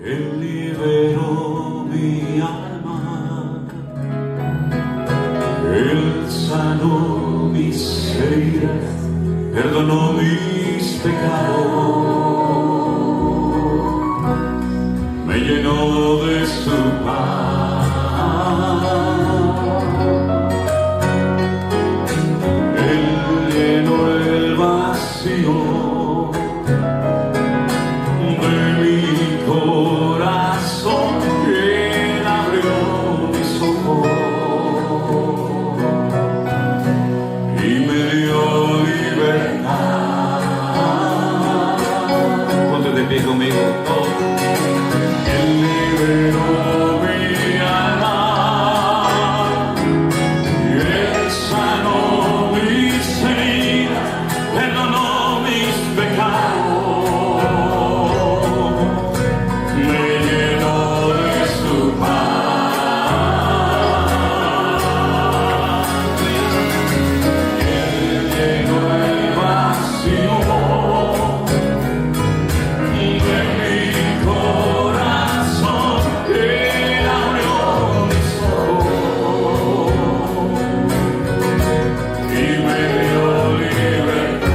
Él liberó mi alma, Él sanó mis heridas, perdonó mis pecados, me llenó de su paz. Él llenó el vacío de mi corazón, Él abrió mis ojos y me dio libertad. Ponte de pie conmigo. Él liberó mi alma, Él sanó mis heridas, perdonó mis pecados, me llenó de su paz. Él llenó el vacío de mi corazón, Él abrió mis ojos y me dio libertad.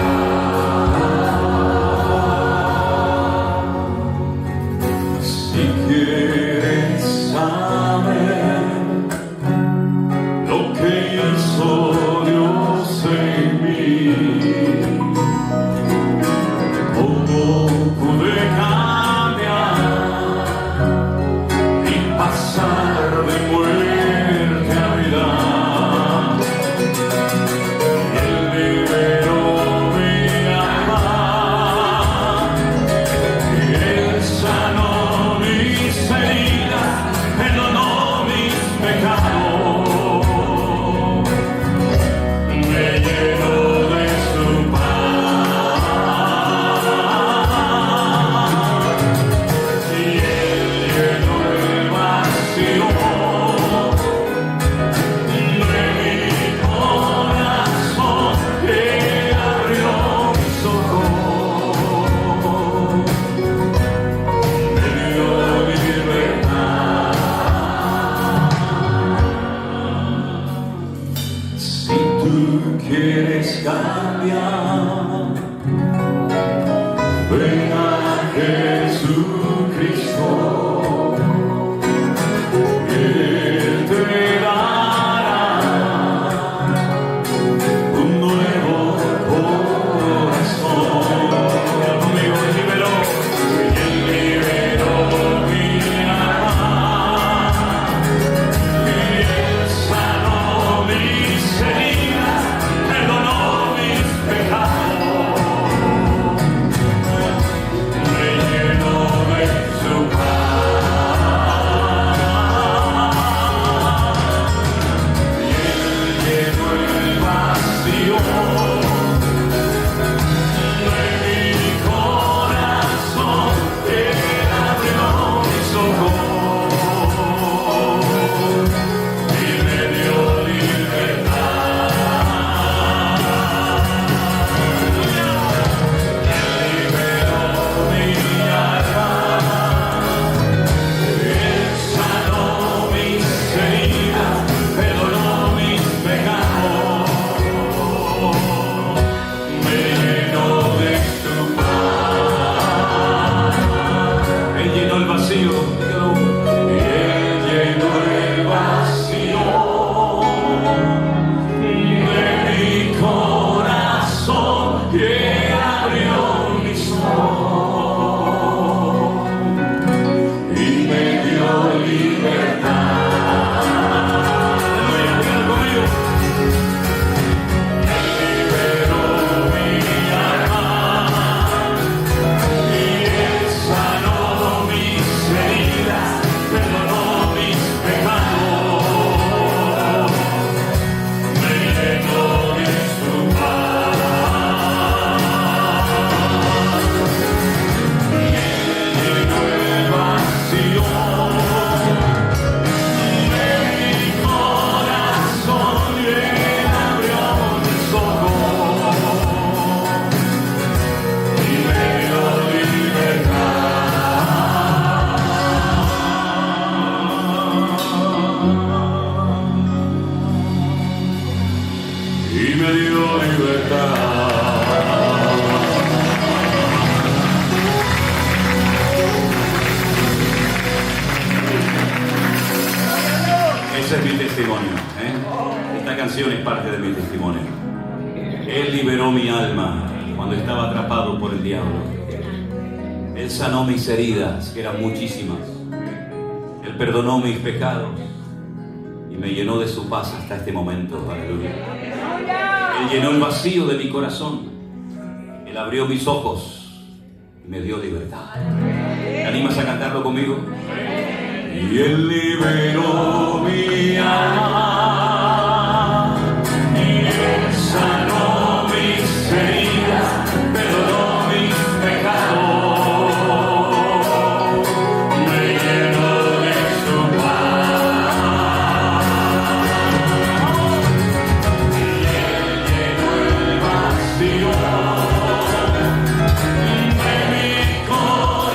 Si quieres saber lo que hizo Dios en mí, cómo pude cambiar y pasar de muerte a vida, Él liberó mi alma, Él sanó mis heridas, perdonó mis pecados, me llenó de su paz. Y Él llenó el vacío de mi corazón, Él abrió mis ojos, me dio libertad. Si tú quieres cambiar, ven a Jesucristo, Él te dará un nuevo corazón. Conmigo, Él liberó mi alma, Él sanó mis heridas, perdonó mis pecados, me llenó de su paz. testimonio, Esta canción es parte de mi testimonio. Él liberó mi alma cuando estaba atrapado por el diablo. Él sanó mis heridas, que eran muchísimas. Él perdonó mis pecados y me llenó de su paz hasta este momento. Aleluya. Él llenó el vacío de mi corazón. Él abrió mis ojos y me dio libertad. ¿Te animas a cantarlo conmigo? Y Él liberó mi alma, y Él sanó mis heridas, perdonó mis pecados, me llenó de su paz, y Él llenó el vacío de mi corazón.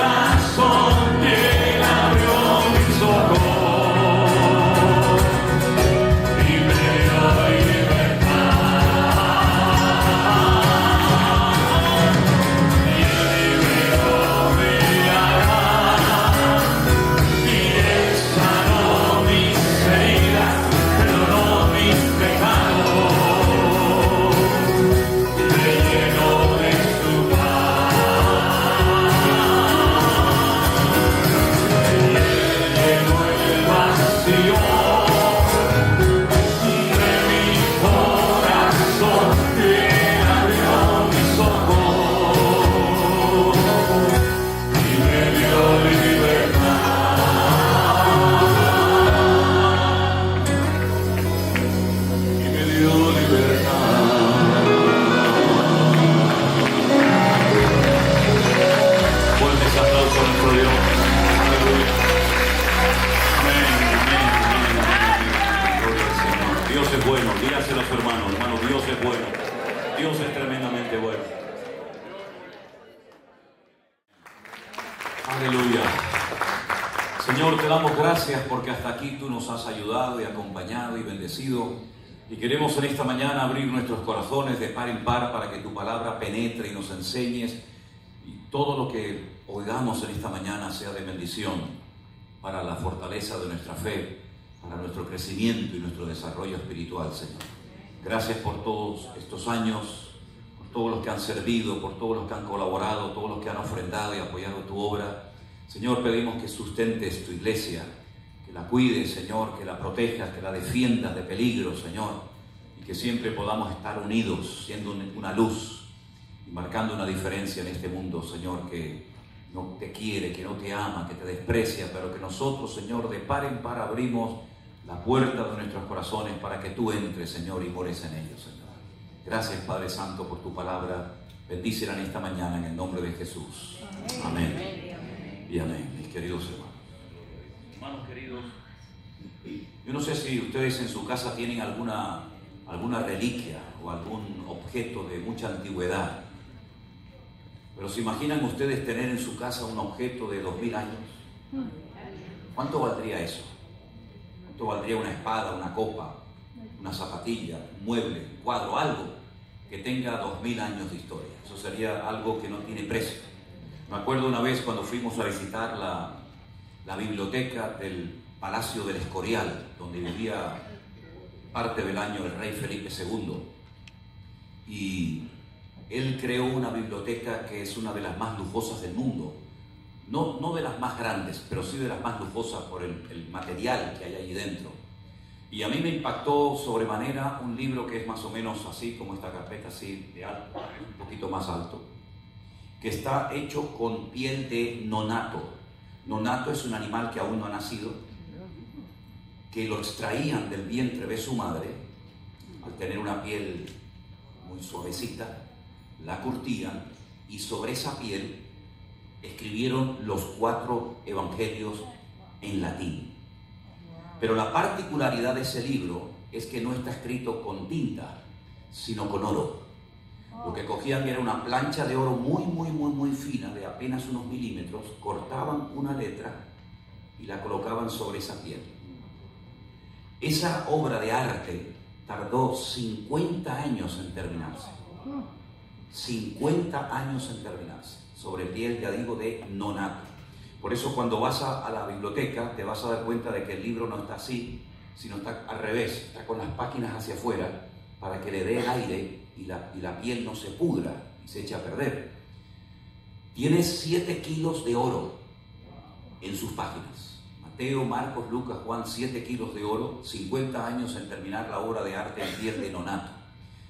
Aleluya. Señor, te damos gracias porque hasta aquí tú nos has ayudado y acompañado y bendecido. Y queremos en esta mañana abrir nuestros corazones de par en par para que tu palabra penetre y nos enseñes. Y todo lo que oigamos en esta mañana sea de bendición para la fortaleza de nuestra fe, para nuestro crecimiento y nuestro desarrollo espiritual, Señor. Gracias por todos estos años, por todos los que han servido, por todos los que han colaborado, todos los que han ofrendado y apoyado tu obra. Señor, pedimos que sustentes tu iglesia, que la cuides, Señor, que la protejas, que la defiendas de peligro, Señor, y que siempre podamos estar unidos, siendo una luz y marcando una diferencia en este mundo, Señor, que no te quiere, que no te ama, que te desprecia, pero que nosotros, Señor, de par en par abrimos la puerta de nuestros corazones para que tú entres, Señor, y mores en ellos, Señor. Gracias, Padre Santo, por tu palabra. Bendícela en esta mañana en el nombre de Jesús. Amén. Y amén, mis queridos hermanos. Hermanos queridos, yo no sé si ustedes en su casa tienen alguna reliquia o algún objeto de mucha antigüedad, pero ¿se imaginan ustedes tener en su casa un objeto de 2000 años? ¿Cuánto valdría eso? ¿Cuánto valdría una espada, una copa, una zapatilla, un mueble, un cuadro, algo que tenga 2000 años de historia? Eso sería algo que no tiene precio. Me acuerdo una vez cuando fuimos a visitar la biblioteca del Palacio del Escorial, donde vivía parte del año el rey Felipe II. Y él creó una biblioteca que es una de las más lujosas del mundo. No de las más grandes, pero sí de las más lujosas por el material que hay ahí dentro. Y a mí me impactó sobremanera un libro que es más o menos así, como esta carpeta, así de alto, un poquito más alto, que está hecho con piel de nonato. Nonato es un animal que aún no ha nacido, que lo extraían del vientre de su madre. Al tener una piel muy suavecita, la curtían y sobre esa piel escribieron los 4 evangelios en latín. Pero la particularidad de ese libro es que no está escrito con tinta, sino con oro. Lo que cogían era una plancha de oro muy fina, de apenas unos milímetros, cortaban una letra y la colocaban sobre esa piel. Esa obra de arte tardó 50 años en terminarse. 50 años en terminarse, sobre piel, ya digo, de nonato. Por eso cuando vas a la biblioteca te vas a dar cuenta de que el libro no está así, sino está al revés, está con las páginas hacia afuera para que le dé el aire y la piel no se pudra y se eche a perder. Tiene 7 kilos de oro en sus páginas. Mateo, Marcos, Lucas, Juan, 7 kilos de oro, 50 años en terminar la obra de arte en piel de nonato.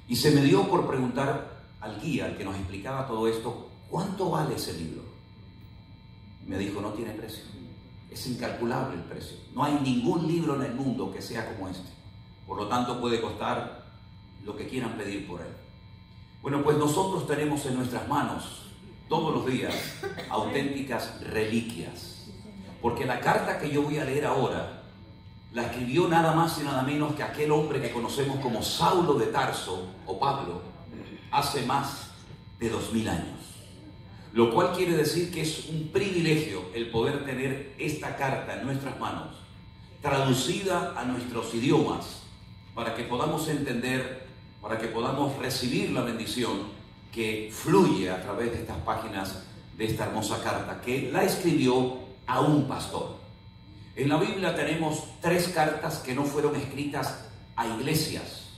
Y se me dio por preguntar al guía, al que nos explicaba todo esto, ¿cuánto vale ese libro? Me dijo, no tiene precio. Es incalculable el precio. No hay ningún libro en el mundo que sea como este. Por lo tanto, puede costar lo que quieran pedir por él. Bueno, pues nosotros tenemos en nuestras manos todos los días auténticas reliquias. Porque la carta que yo voy a leer ahora la escribió nada más y nada menos que aquel hombre que conocemos como Saulo de Tarso o Pablo hace más de 2000 años. Lo cual quiere decir que es un privilegio el poder tener esta carta en nuestras manos, traducida a nuestros idiomas, para que podamos entender, para que podamos recibir la bendición que fluye a través de estas páginas de esta hermosa carta, que la escribió a un pastor. En la Biblia tenemos 3 cartas que no fueron escritas a iglesias,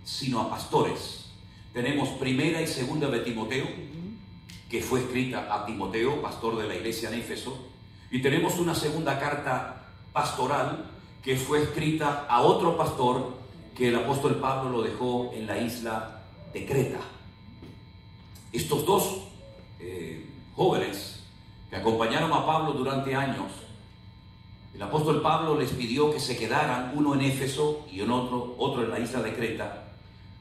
sino a pastores. Tenemos primera y segunda de Timoteo, que fue escrita a Timoteo, pastor de la iglesia en Éfeso, y tenemos una segunda carta pastoral que fue escrita a otro pastor que el apóstol Pablo lo dejó en la isla de Creta. Estos 2 jóvenes que acompañaron a Pablo durante años, el apóstol Pablo les pidió que se quedaran, uno en Éfeso y otro en la isla de Creta,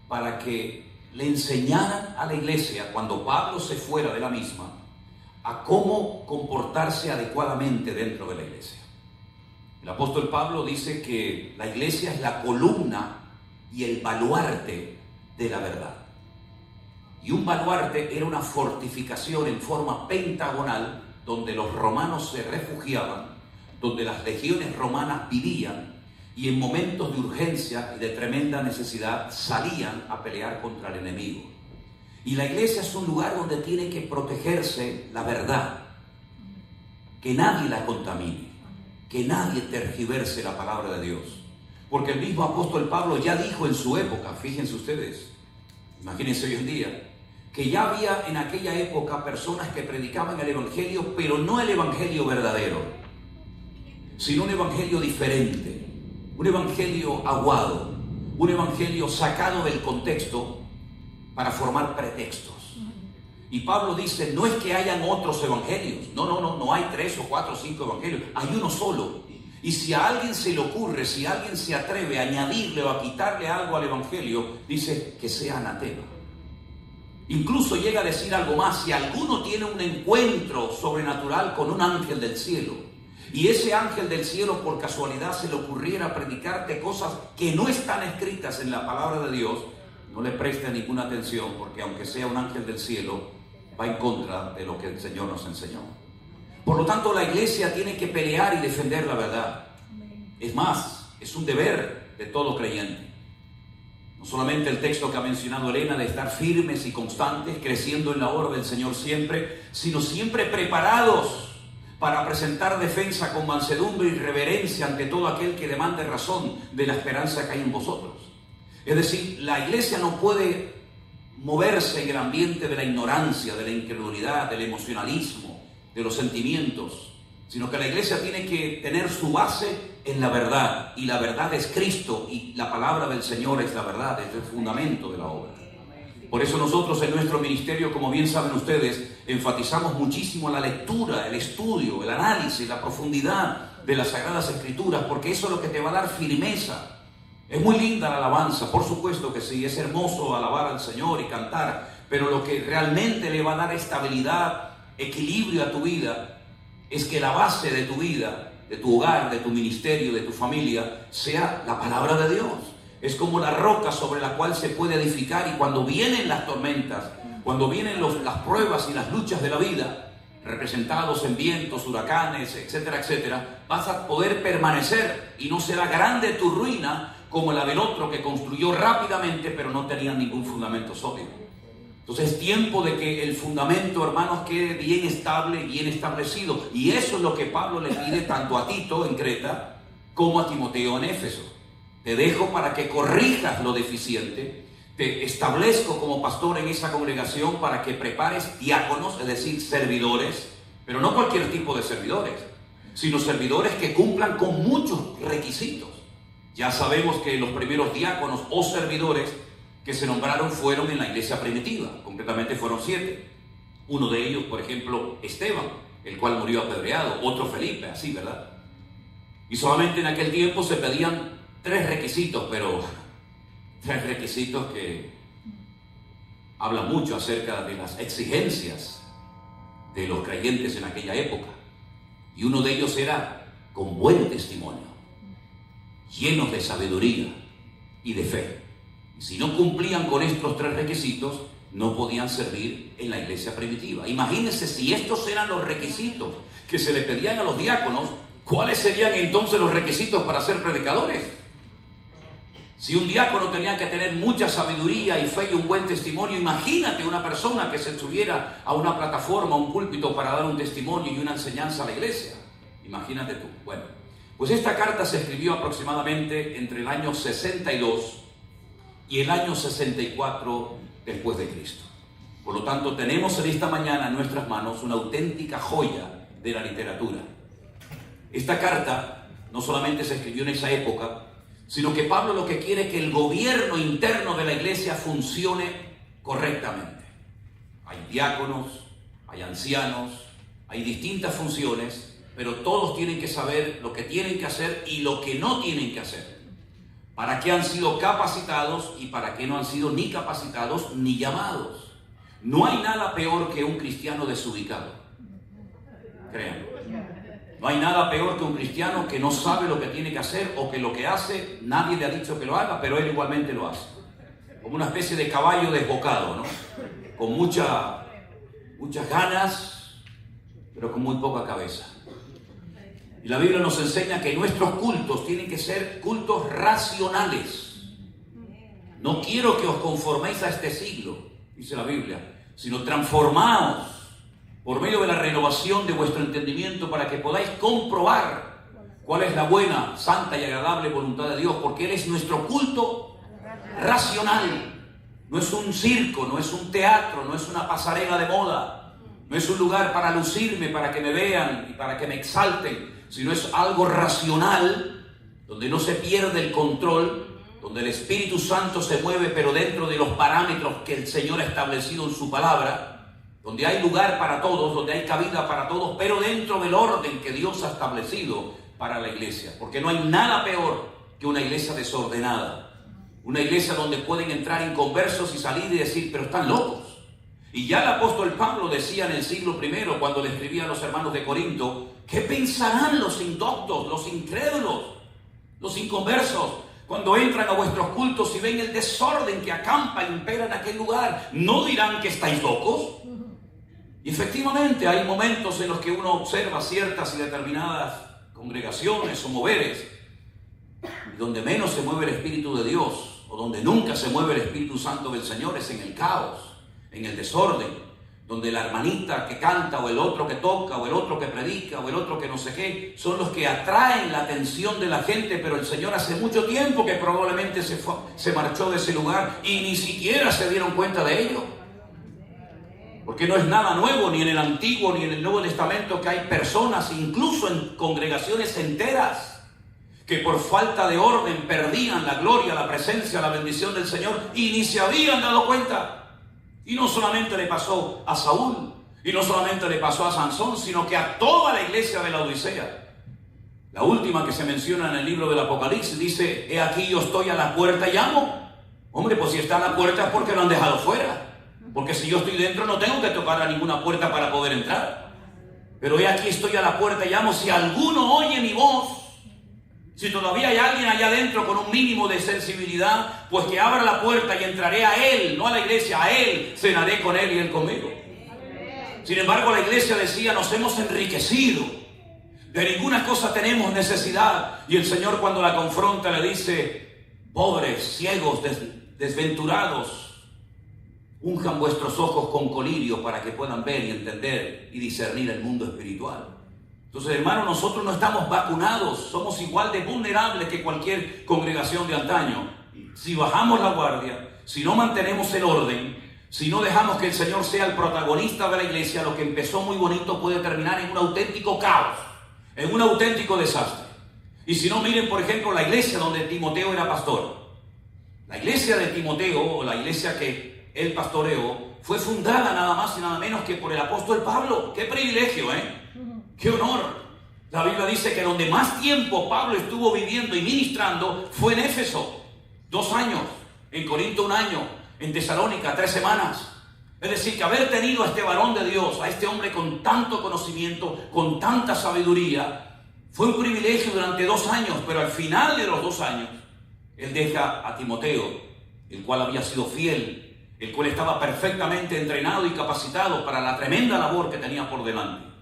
para que le enseñaran a la iglesia, cuando Pablo se fuera de la misma, a cómo comportarse adecuadamente dentro de la iglesia. El apóstol Pablo dice que la iglesia es la columna y el baluarte de la verdad. Y un baluarte era una fortificación en forma pentagonal donde los romanos se refugiaban, donde las legiones romanas vivían y en momentos de urgencia y de tremenda necesidad salían a pelear contra el enemigo. Y la iglesia es un lugar donde tiene que protegerse la verdad, que nadie la contamine, que nadie tergiverse la palabra de Dios. Porque el mismo apóstol Pablo ya dijo en su época, fíjense ustedes, imagínense hoy en día, que ya había en aquella época personas que predicaban el evangelio, pero no el evangelio verdadero, sino un evangelio diferente, un evangelio aguado, un evangelio sacado del contexto para formar pretextos. Y Pablo dice, no es que hayan otros evangelios, no hay 3 o 4 o 5 evangelios, hay uno solo. Y si a alguien se le ocurre, si alguien se atreve a añadirle o a quitarle algo al evangelio, dice que sea anatema. Incluso llega a decir algo más: si alguno tiene un encuentro sobrenatural con un ángel del cielo, y ese ángel del cielo por casualidad se le ocurriera predicarte cosas que no están escritas en la palabra de Dios, no le preste ninguna atención, porque aunque sea un ángel del cielo, va en contra de lo que el Señor nos enseñó. Por lo tanto, la iglesia tiene que pelear y defender la verdad. Es más, es un deber de todo creyente. No solamente el texto que ha mencionado Elena, de estar firmes y constantes, creciendo en la obra del Señor siempre, sino siempre preparados para presentar defensa con mansedumbre y reverencia ante todo aquel que demande razón de la esperanza que hay en vosotros. Es decir, la iglesia no puede moverse en el ambiente de la ignorancia, de la incredulidad, del emocionalismo, de los sentimientos, sino que la iglesia tiene que tener su base en la verdad, y la verdad es Cristo, y la palabra del Señor es la verdad, es el fundamento de la obra. Por eso nosotros en nuestro ministerio, como bien saben ustedes, enfatizamos muchísimo la lectura, el estudio, el análisis, la profundidad de las Sagradas Escrituras, porque eso es lo que te va a dar firmeza. Es muy linda la alabanza, por supuesto que sí, es hermoso alabar al Señor y cantar, pero lo que realmente le va a dar estabilidad, equilibrio a tu vida, es que la base de tu vida, de tu hogar, de tu ministerio, de tu familia, sea la palabra de Dios. Es como la roca sobre la cual se puede edificar, y cuando vienen las tormentas, cuando vienen las pruebas y las luchas de la vida, representados en vientos, huracanes, etcétera, etcétera, vas a poder permanecer, y no será grande tu ruina como la del otro que construyó rápidamente pero no tenía ningún fundamento sólido. Entonces es tiempo de que el fundamento, hermanos, quede bien estable, bien establecido. Y eso es lo que Pablo le pide tanto a Tito en Creta como a Timoteo en Éfeso. te dejo para que corrijas lo deficiente, te establezco como pastor en esa congregación para que prepares diáconos, es decir, servidores, pero no cualquier tipo de servidores, sino servidores que cumplan con muchos requisitos. Ya sabemos que los primeros diáconos o servidores que se nombraron fueron en la iglesia primitiva, concretamente fueron 7. Uno de ellos, por ejemplo, Esteban, el cual murió apedreado, otro Felipe, así, ¿verdad? Y solamente en aquel tiempo se pedían 3 requisitos, pero 3 requisitos que hablan mucho acerca de las exigencias de los creyentes en aquella época. Y uno de ellos era con buen testimonio, llenos de sabiduría y de fe. Y si no cumplían con estos 3 requisitos, no podían servir en la iglesia primitiva. Imagínense, si estos eran los requisitos que se le pedían a los diáconos, ¿cuáles serían entonces los requisitos para ser predicadores? Si un diácono tenía que tener mucha sabiduría y fe y un buen testimonio, imagínate una persona que se subiera a una plataforma, a un púlpito para dar un testimonio y una enseñanza a la iglesia. Imagínate tú. Bueno, pues esta carta se escribió aproximadamente entre el año 62 y el año 64 después de Cristo. Por lo tanto, tenemos en esta mañana en nuestras manos una auténtica joya de la literatura. Esta carta no solamente se escribió en esa época, sino que Pablo lo que quiere es que el gobierno interno de la iglesia funcione correctamente. Hay diáconos, hay ancianos, hay distintas funciones, pero todos tienen que saber lo que tienen que hacer y lo que no tienen que hacer. Para qué han sido capacitados y para qué no han sido ni capacitados ni llamados. No hay nada peor que un cristiano desubicado. Créanme. No hay nada peor que un cristiano que no sabe lo que tiene que hacer o que lo que hace nadie le ha dicho que lo haga, pero él igualmente lo hace. Como una especie de caballo desbocado, ¿no? Con muchas ganas, pero con muy poca cabeza. Y la Biblia nos enseña que nuestros cultos tienen que ser cultos racionales. No quiero que os conforméis a este siglo, dice la Biblia, sino transformaos por medio de la renovación de vuestro entendimiento para que podáis comprobar cuál es la buena, santa y agradable voluntad de Dios, porque Él es nuestro culto racional. No es un circo, no es un teatro, no es una pasarela de moda, no es un lugar para lucirme, para que me vean y para que me exalten, sino es algo racional, donde no se pierde el control, donde el Espíritu Santo se mueve, pero dentro de los parámetros que el Señor ha establecido en su palabra, donde hay lugar para todos, donde hay cabida para todos, pero dentro del orden que Dios ha establecido para la iglesia. Porque no hay nada peor que una iglesia desordenada, una iglesia donde pueden entrar inconversos y salir y decir, pero están locos. Y ya el apóstol Pablo decía en el siglo I, cuando le escribía a los hermanos de Corinto, ¿qué pensarán los indoctos, los incrédulos, los inconversos, cuando entran a vuestros cultos y ven el desorden que acampa e impera en aquel lugar? ¿No dirán que estáis locos? Y efectivamente hay momentos en los que uno observa ciertas y determinadas congregaciones o moveres, donde menos se mueve el Espíritu de Dios, o donde nunca se mueve el Espíritu Santo del Señor, es en el caos, en el desorden, donde la hermanita que canta, o el otro que toca, o el otro que predica, o el otro que no sé qué, son los que atraen la atención de la gente, pero el Señor hace mucho tiempo que probablemente se marchó de ese lugar y ni siquiera se dieron cuenta de ello. Porque no es nada nuevo, ni en el Antiguo ni en el Nuevo Testamento, que hay personas, incluso en congregaciones enteras, que por falta de orden perdían la gloria, la presencia, la bendición del Señor y ni se habían dado cuenta. Y no solamente le pasó a Saúl, y no solamente le pasó a Sansón, sino que a toda la iglesia de la Odisea. La última que se menciona en el libro del Apocalipsis dice, he aquí yo estoy a la puerta y llamo. Hombre, pues si está a la puerta es porque lo han dejado fuera. Porque si yo estoy dentro no tengo que tocar a ninguna puerta para poder entrar. Pero he aquí estoy a la puerta y llamo. Si alguno oye mi voz, si todavía hay alguien allá adentro con un mínimo de sensibilidad, pues que abra la puerta y entraré a él, no a la iglesia, a él, cenaré con él y él conmigo. Sin embargo, la iglesia decía, nos hemos enriquecido, de ninguna cosa tenemos necesidad. Y el Señor, cuando la confronta, le dice, pobres, ciegos, desventurados, unjan vuestros ojos con colirio para que puedan ver y entender y discernir el mundo espiritual. Entonces, hermano, nosotros no estamos vacunados, somos igual de vulnerables que cualquier congregación de antaño. Si bajamos la guardia, si no mantenemos el orden, si no dejamos que el Señor sea el protagonista de la iglesia, lo que empezó muy bonito puede terminar en un auténtico caos, en un auténtico desastre. Y si no, miren, por ejemplo, la iglesia donde Timoteo era pastor. La iglesia de Timoteo, o la iglesia que él pastoreó, fue fundada nada más y nada menos que por el apóstol Pablo. ¡Qué privilegio, ¡Qué honor! La Biblia dice que donde más tiempo Pablo estuvo viviendo y ministrando fue en Éfeso, 2 años, en Corinto 1 año, en Tesalónica 3 semanas. Es decir, que haber tenido a este varón de Dios, a este hombre con tanto conocimiento, con tanta sabiduría, fue un privilegio durante 2 años, pero al final de los 2 años, él deja a Timoteo, el cual había sido fiel, el cual estaba perfectamente entrenado y capacitado para la tremenda labor que tenía por delante.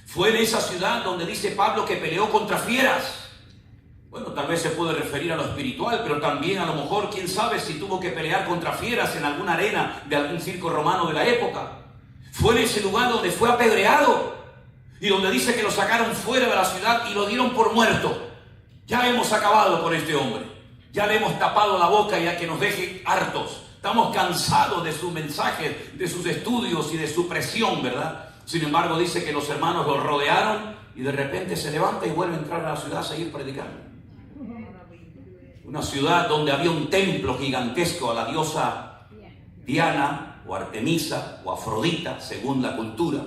Fue en esa ciudad donde dice Pablo que peleó contra fieras. Bueno, tal vez se puede referir a lo espiritual, pero también a lo mejor, quién sabe si tuvo que pelear contra fieras en alguna arena de algún circo romano de la época. Fue en ese lugar donde fue apedreado y donde dice que lo sacaron fuera de la ciudad y lo dieron por muerto. Ya hemos acabado con este hombre. Ya le hemos tapado la boca y a que nos deje hartos. Estamos cansados de sus mensajes, de sus estudios y de su presión, ¿verdad? Sin embargo, dice que los hermanos lo rodearon y de repente se levanta y vuelve a entrar a la ciudad a seguir predicando. Una ciudad donde había un templo gigantesco a la diosa Diana o Artemisa o Afrodita, según la cultura,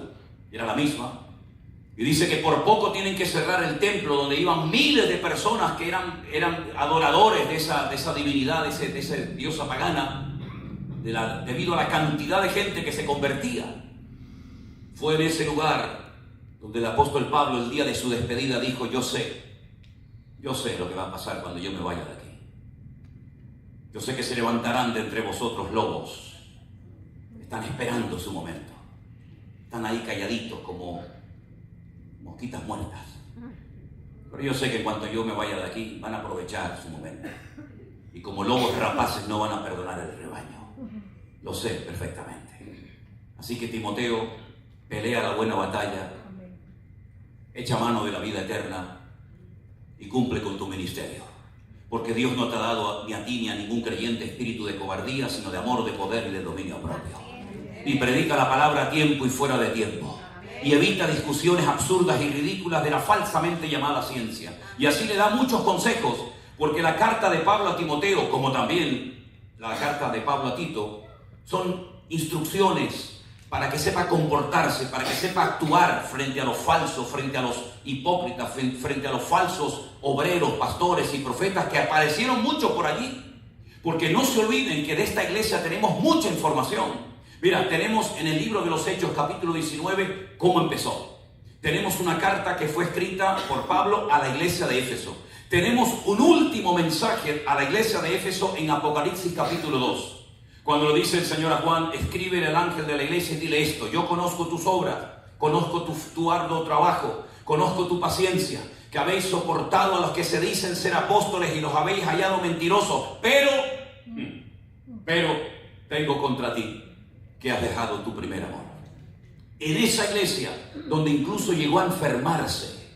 era la misma. Y dice que por poco tienen que cerrar el templo donde iban miles de personas que eran adoradores de esa divinidad, de esa diosa pagana, debido a la cantidad de gente que se convertía. Fue en ese lugar donde el apóstol Pablo, el día de su despedida, dijo: yo sé lo que va a pasar cuando yo me vaya de aquí. Yo sé que se levantarán de entre vosotros lobos. Están esperando su momento. Están ahí calladitos como mosquitas muertas. Pero yo sé que en cuanto yo me vaya de aquí, van a aprovechar su momento. Y como lobos rapaces no van a perdonar el rebaño. Lo sé perfectamente. Así que Timoteo, pelea la buena batalla, echa mano de la vida eterna y cumple con tu ministerio. Porque Dios no te ha dado ni a ti ni a ningún creyente espíritu de cobardía, sino de amor, de poder y de dominio propio. Y predica la palabra a tiempo y fuera de tiempo. Y evita discusiones absurdas y ridículas de la falsamente llamada ciencia. Y así le da muchos consejos, porque la carta de Pablo a Timoteo, como también la carta de Pablo a Tito, son instrucciones para que sepa comportarse, para que sepa actuar frente a los falsos, frente a los hipócritas, frente a los falsos obreros, pastores y profetas que aparecieron mucho por allí. Porque no se olviden que de esta iglesia tenemos mucha información. Mira, tenemos en el libro de los Hechos, capítulo 19, cómo empezó. Tenemos una carta que fue escrita por Pablo a la iglesia de Éfeso. Tenemos un último mensaje a la iglesia de Éfeso en Apocalipsis, capítulo 2. Cuando lo dice el Señor a Juan: escribe al ángel de la iglesia y dile esto: yo conozco tus obras, conozco tu arduo trabajo, conozco tu paciencia, que habéis soportado a los que se dicen ser apóstoles y los habéis hallado mentirosos, pero tengo contra ti que has dejado tu primer amor. En esa iglesia donde incluso llegó a enfermarse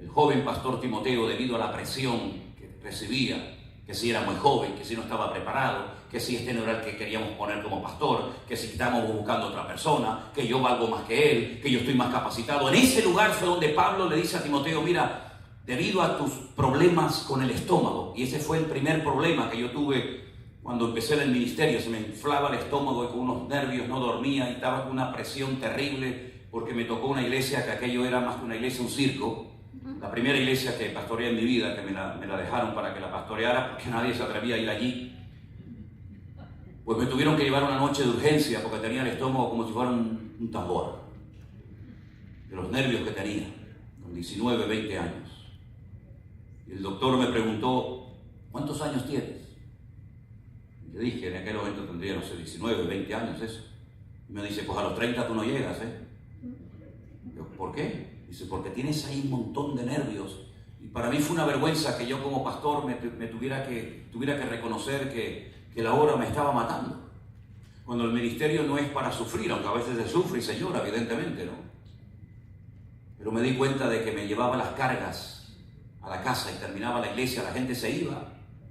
el joven pastor Timoteo debido a la presión que recibía, que si era muy joven, que si no estaba preparado, que si este no era el que queríamos poner como pastor, que si estábamos buscando otra persona, que yo valgo más que él, que yo estoy más capacitado. En ese lugar fue donde Pablo le dice a Timoteo: mira, debido a tus problemas con el estómago, y ese fue el primer problema que yo tuve cuando empecé en el ministerio, se me inflaba el estómago y con unos nervios no dormía y estaba con una presión terrible, porque me tocó una iglesia que aquello era más que una iglesia, un circo. La primera iglesia que pastoreé en mi vida, que me la dejaron para que la pastoreara porque nadie se atrevía a ir allí. Pues me tuvieron que llevar una noche de urgencia porque tenía el estómago como si fuera un tambor. De los nervios que tenía, con 19, 20 años. Y el doctor me preguntó: ¿cuántos años tienes? Y le dije, en aquel momento tendría, no sé, 19, 20 años eso. Y me dice: pues a los 30 tú no llegas, ¿eh? Yo, ¿por qué? Dice: porque tienes ahí un montón de nervios. Y para mí fue una vergüenza que yo como pastor me tuviera que reconocer que la hora me estaba matando. Cuando el ministerio no es para sufrir, aunque a veces se sufre y se llora, evidentemente, ¿no? pero me di cuenta de que me llevaba las cargas a la casa y terminaba la iglesia, la gente se iba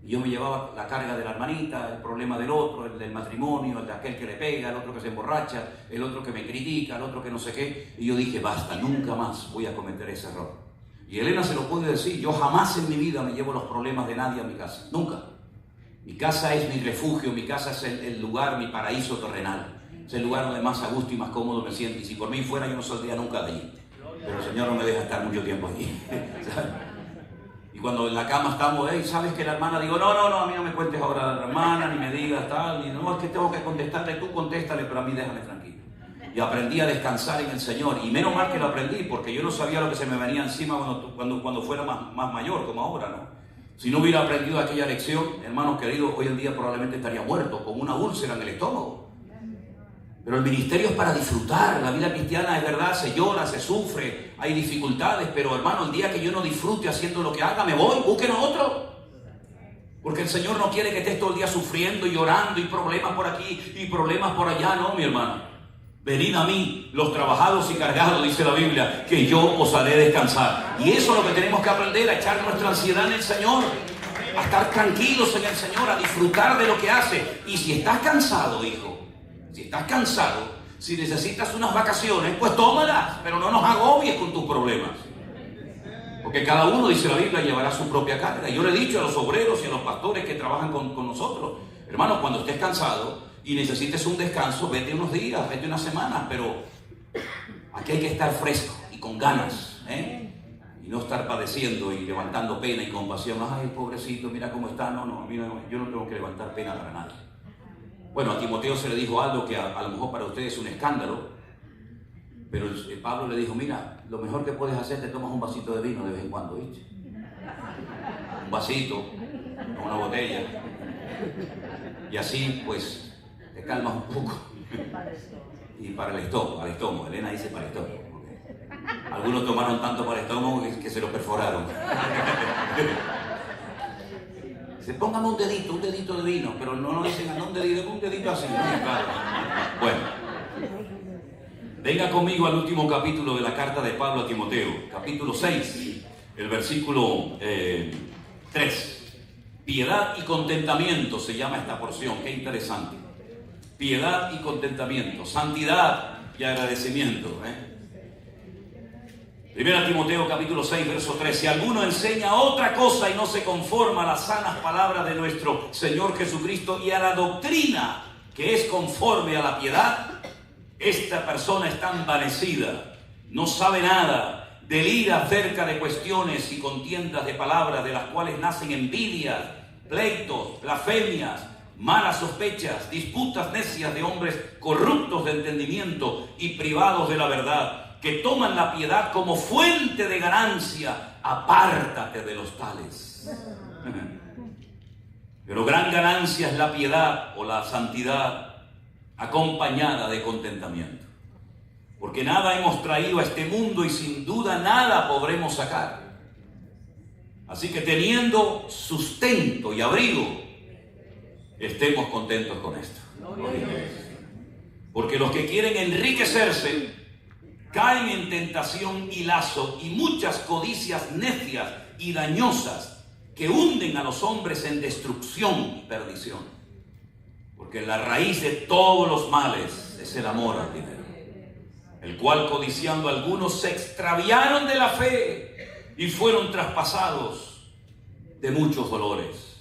y yo me llevaba la carga de la hermanita, el problema del otro, el del matrimonio, el de aquel que le pega, el otro que se emborracha, el otro que me critica, el otro que no sé qué, y yo dije, basta, nunca más voy a cometer ese error. Y Elena se lo puede decir, yo jamás en mi vida me llevo los problemas de nadie a mi casa, nunca. Mi casa es mi refugio, mi casa es el lugar, mi paraíso terrenal. Es el lugar donde más a gusto y más cómodo me siento. Y si por mí fuera, yo no saldría nunca de allí. Pero el Señor no me deja estar mucho tiempo allí. Y cuando en la cama estamos, ¿sabes que la hermana? Digo, no, a mí no me cuentes ahora a la hermana, ni me digas tal, ni no, es que tengo que contestarle, tú contéstale, pero a mí déjame tranquilo. Y aprendí a descansar en el Señor. Y menos mal que lo aprendí, porque yo no sabía lo que se me venía encima cuando fuera más mayor, como ahora, ¿no? Si no hubiera aprendido aquella lección, hermanos queridos, hoy en día probablemente estaría muerto, con una úlcera en el estómago. Pero el ministerio es para disfrutar. La vida cristiana es verdad, se llora, se sufre, hay dificultades, pero hermano, el día que yo no disfrute haciendo lo que haga, me voy, busquen a otro. Porque el Señor no quiere que estés todo el día sufriendo y llorando y problemas por aquí y problemas por allá, no, mi hermano. Venid a mí, los trabajados y cargados, dice la Biblia, que yo os haré descansar. Y eso es lo que tenemos que aprender, a echar nuestra ansiedad en el Señor, a estar tranquilos en el Señor, a disfrutar de lo que hace. Y si estás cansado, hijo, si estás cansado, si necesitas unas vacaciones, pues tómalas, pero no nos agobies con tus problemas. Porque cada uno, dice la Biblia, llevará su propia carga. Y yo le he dicho a los obreros y a los pastores que trabajan con nosotros, hermanos, cuando estés cansado y necesites un descanso, vete unos días, vete unas semanas, pero aquí hay que estar fresco y con ganas, y no estar padeciendo y levantando pena y compasión. Ay, pobrecito, mira cómo está. No, yo no tengo que levantar pena para nadie. Bueno, a Timoteo se le dijo algo que a lo mejor para ustedes es un escándalo, pero Pablo le dijo, mira, lo mejor que puedes hacer, te tomas un vasito de vino de vez en cuando, ¿viste? Un vasito, una botella, y así pues te calmas un poco. Y para el estómago, Elena dice para el estómago. Algunos tomaron tanto para el estómago que se lo perforaron. Dice, póngame un dedito de vino, pero no dicen un dedito así. Claro. Bueno, venga conmigo al último capítulo de la carta de Pablo a Timoteo, capítulo 6, el versículo 3. Piedad y contentamiento se llama esta porción, qué interesante. Piedad y contentamiento, santidad y agradecimiento. 1 Timoteo capítulo 6, verso 3. Si alguno enseña otra cosa y no se conforma a las sanas palabras de nuestro Señor Jesucristo y a la doctrina que es conforme a la piedad, esta persona está envanecida, no sabe nada, delira acerca de cuestiones y contiendas de palabras, de las cuales nacen envidias, pleitos, blasfemias, malas sospechas, disputas necias de hombres corruptos de entendimiento y privados de la verdad, que toman la piedad como fuente de ganancia. Apártate de los tales. Pero gran ganancia es la piedad o la santidad acompañada de contentamiento. Porque nada hemos traído a este mundo y sin duda nada podremos sacar. Así que teniendo sustento y abrigo, estemos contentos con esto. Porque los que quieren enriquecerse caen en tentación y lazo y muchas codicias necias y dañosas que hunden a los hombres en destrucción y perdición. Porque la raíz de todos los males es el amor al dinero, el cual codiciando algunos se extraviaron de la fe y fueron traspasados de muchos dolores.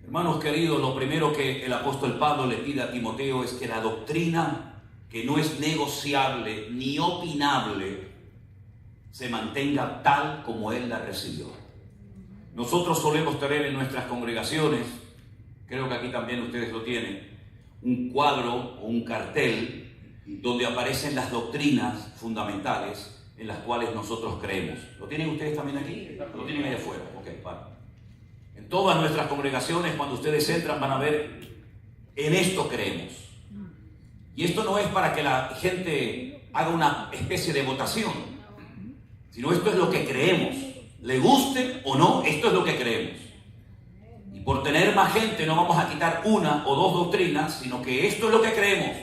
Hermanos queridos, lo primero que el apóstol Pablo le pide a Timoteo es que la doctrina, que no es negociable ni opinable, se mantenga tal como él la recibió. Nosotros solemos tener en nuestras congregaciones, creo que aquí también ustedes lo tienen, un cuadro o un cartel donde aparecen las doctrinas fundamentales en las cuales nosotros creemos. ¿Lo tienen ustedes también aquí? ¿Lo tienen allá afuera? Ok, vale. En todas nuestras congregaciones, cuando ustedes entran, van a ver, en esto creemos. Y esto no es para que la gente haga una especie de votación, sino esto es lo que creemos. Le guste o no, esto es lo que creemos. Y por tener más gente no vamos a quitar una o dos doctrinas, sino que esto es lo que creemos.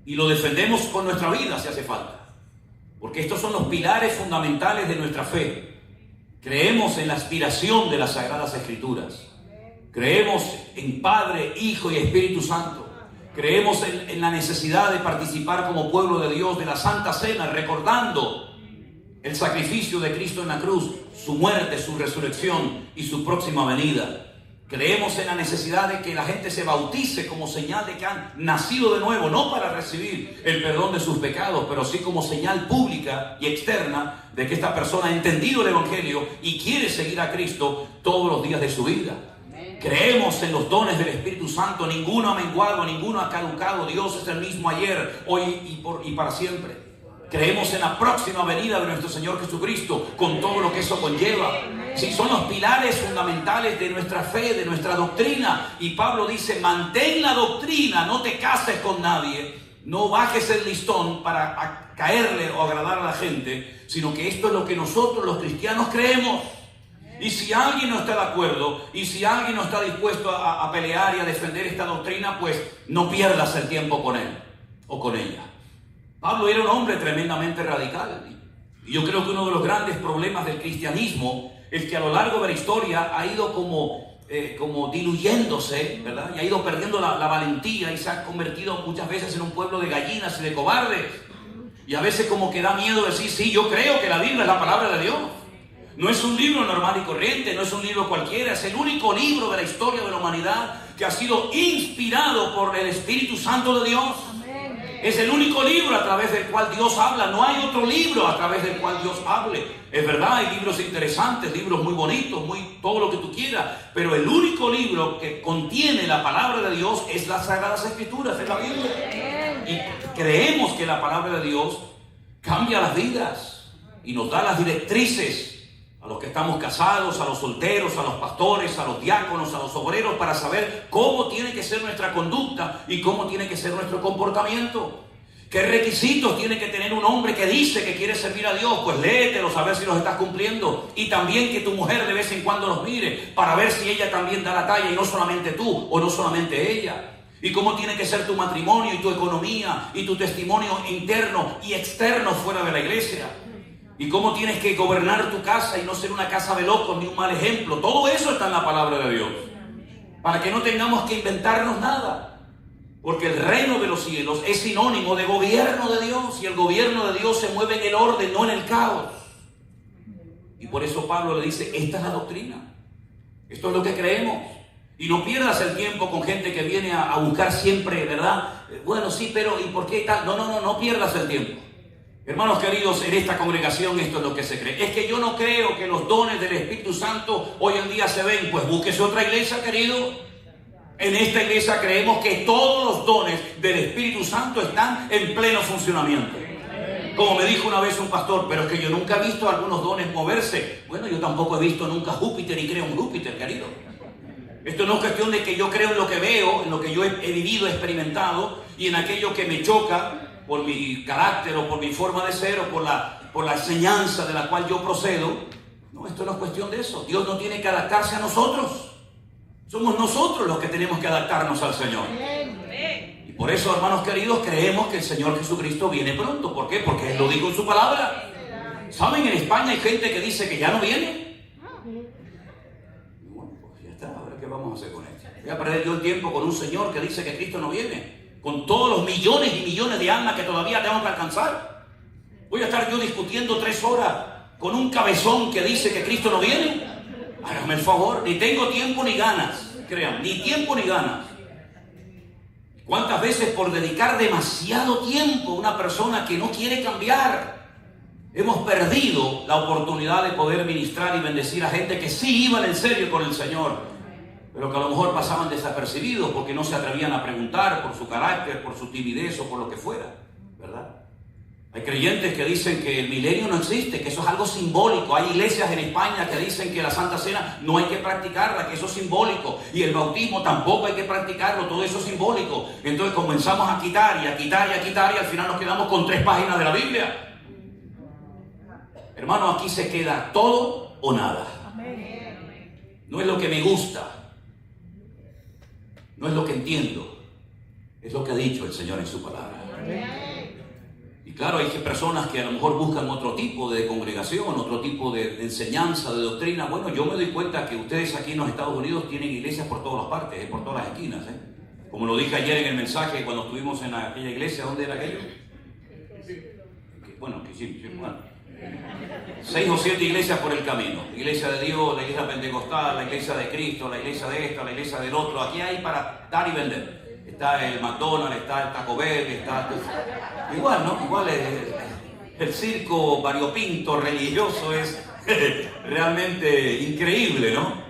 Y lo defendemos con nuestra vida si hace falta. Porque estos son los pilares fundamentales de nuestra fe. Creemos en la aspiración de las Sagradas Escrituras. Creemos en Padre, Hijo y Espíritu Santo. Creemos en la necesidad de participar como pueblo de Dios de la Santa Cena, recordando el sacrificio de Cristo en la cruz, su muerte, su resurrección y su próxima venida. Creemos en la necesidad de que la gente se bautice como señal de que han nacido de nuevo, no para recibir el perdón de sus pecados, pero sí como señal pública y externa de que esta persona ha entendido el Evangelio y quiere seguir a Cristo todos los días de su vida. Creemos en los dones del Espíritu Santo. Ninguno ha menguado, ninguno ha caducado. Dios es el mismo ayer, hoy y para siempre. Creemos en la próxima venida de nuestro Señor Jesucristo, con todo lo que eso conlleva. Sí, son los pilares fundamentales de nuestra fe, de nuestra doctrina. Y Pablo dice, mantén la doctrina, no te cases con nadie, no bajes el listón para caerle o agradar a la gente, sino que esto es lo que nosotros los cristianos creemos. Y si alguien no está de acuerdo, y si alguien no está dispuesto a pelear y a defender esta doctrina, pues no pierdas el tiempo con él o con ella. Pablo era un hombre tremendamente radical. Y yo creo que uno de los grandes problemas del cristianismo es que a lo largo de la historia ha ido como diluyéndose, ¿verdad? Y ha ido perdiendo la valentía y se ha convertido muchas veces en un pueblo de gallinas y de cobardes. Y a veces como que da miedo decir, sí, yo creo que la Biblia es la palabra de Dios. No es un libro normal y corriente, no es un libro cualquiera, es el único libro de la historia de la humanidad que ha sido inspirado por el Espíritu Santo de Dios. Es el único libro a través del cual Dios habla. No hay otro libro a través del cual Dios hable. Es verdad, hay libros interesantes, libros muy bonitos, todo lo que tú quieras. Pero el único libro que contiene la palabra de Dios es las Sagradas Escrituras, es la Biblia. Y creemos que la palabra de Dios cambia las vidas y nos da las directrices a los que estamos casados, a los solteros, a los pastores, a los diáconos, a los obreros, para saber cómo tiene que ser nuestra conducta y cómo tiene que ser nuestro comportamiento. ¿Qué requisitos tiene que tener un hombre que dice que quiere servir a Dios? Pues léetelos a ver si los estás cumpliendo. Y también que tu mujer de vez en cuando los mire para ver si ella también da la talla y no solamente tú o no solamente ella. Y cómo tiene que ser tu matrimonio y tu economía y tu testimonio interno y externo fuera de la iglesia. Y cómo tienes que gobernar tu casa y no ser una casa de locos ni un mal ejemplo. Todo eso está en la palabra de Dios. Para que no tengamos que inventarnos nada. Porque el reino de los cielos es sinónimo de gobierno de Dios. Y el gobierno de Dios se mueve en el orden, no en el caos. Y por eso Pablo le dice, esta es la doctrina. Esto es lo que creemos. Y no pierdas el tiempo con gente que viene a buscar siempre, ¿verdad? Bueno, sí, pero ¿y por qué tal? No pierdas el tiempo. Hermanos queridos, en esta congregación esto es lo que se cree. Es que yo no creo que los dones del Espíritu Santo hoy en día se ven. Pues búsquese otra iglesia, querido. En esta iglesia creemos que todos los dones del Espíritu Santo están en pleno funcionamiento. Como me dijo una vez un pastor, pero es que yo nunca he visto algunos dones moverse. Bueno, yo tampoco he visto nunca Júpiter y creo en Júpiter, querido. Esto no es cuestión de que yo creo en lo que veo, en lo que yo he vivido, experimentado, y en aquello que me choca por mi carácter o por mi forma de ser o por la enseñanza de la cual yo procedo. No, esto no es cuestión de eso. Dios no tiene que adaptarse a nosotros. Somos nosotros los que tenemos que adaptarnos al Señor. Y por eso, hermanos queridos, creemos que el Señor Jesucristo viene pronto. ¿Por qué? Porque Él lo dijo en su palabra. ¿Saben? En España hay gente que dice que ya no viene. Y bueno, pues ya está. A ver qué vamos a hacer con esto. Voy a perder yo el tiempo con un señor que dice que Cristo no viene, con todos los millones y millones de almas que todavía tengo que alcanzar. Voy a estar yo discutiendo 3 horas con un cabezón que dice que Cristo no viene. Hágame el favor, ni tengo tiempo ni ganas, crean, ni tiempo ni ganas. ¿Cuántas veces por dedicar demasiado tiempo a una persona que no quiere cambiar, hemos perdido la oportunidad de poder ministrar y bendecir a gente que sí iban en serio con el Señor, pero que a lo mejor pasaban desapercibidos porque no se atrevían a preguntar por su carácter, por su timidez o por lo que fuera, ¿verdad? Hay creyentes que dicen que el milenio no existe, que eso es algo simbólico. Hay iglesias en España que dicen que la Santa Cena no hay que practicarla, que eso es simbólico. Y el bautismo tampoco hay que practicarlo, todo eso es simbólico. Entonces comenzamos a quitar y a quitar y a quitar y al final nos quedamos con 3 páginas de la Biblia. Hermano, aquí se queda todo o nada. No es lo que me gusta. No es lo que entiendo, es lo que ha dicho el Señor en su palabra. Y claro, hay personas que a lo mejor buscan otro tipo de congregación, otro tipo de enseñanza, de doctrina. Bueno, yo me doy cuenta que ustedes aquí en los Estados Unidos tienen iglesias por todas las partes, por todas las esquinas. Como lo dije ayer en el mensaje cuando estuvimos en aquella iglesia, ¿dónde era aquello? Bueno, que sí, bueno. 6 o 7 iglesias por el camino. Iglesia de Dios, la iglesia pentecostal, la iglesia de Cristo, la iglesia de esta, la iglesia del otro. Aquí hay para dar y vender. Está el McDonald's, está el Taco Bell, está... Igual, ¿no? Igual el circo variopinto religioso es realmente increíble, ¿no?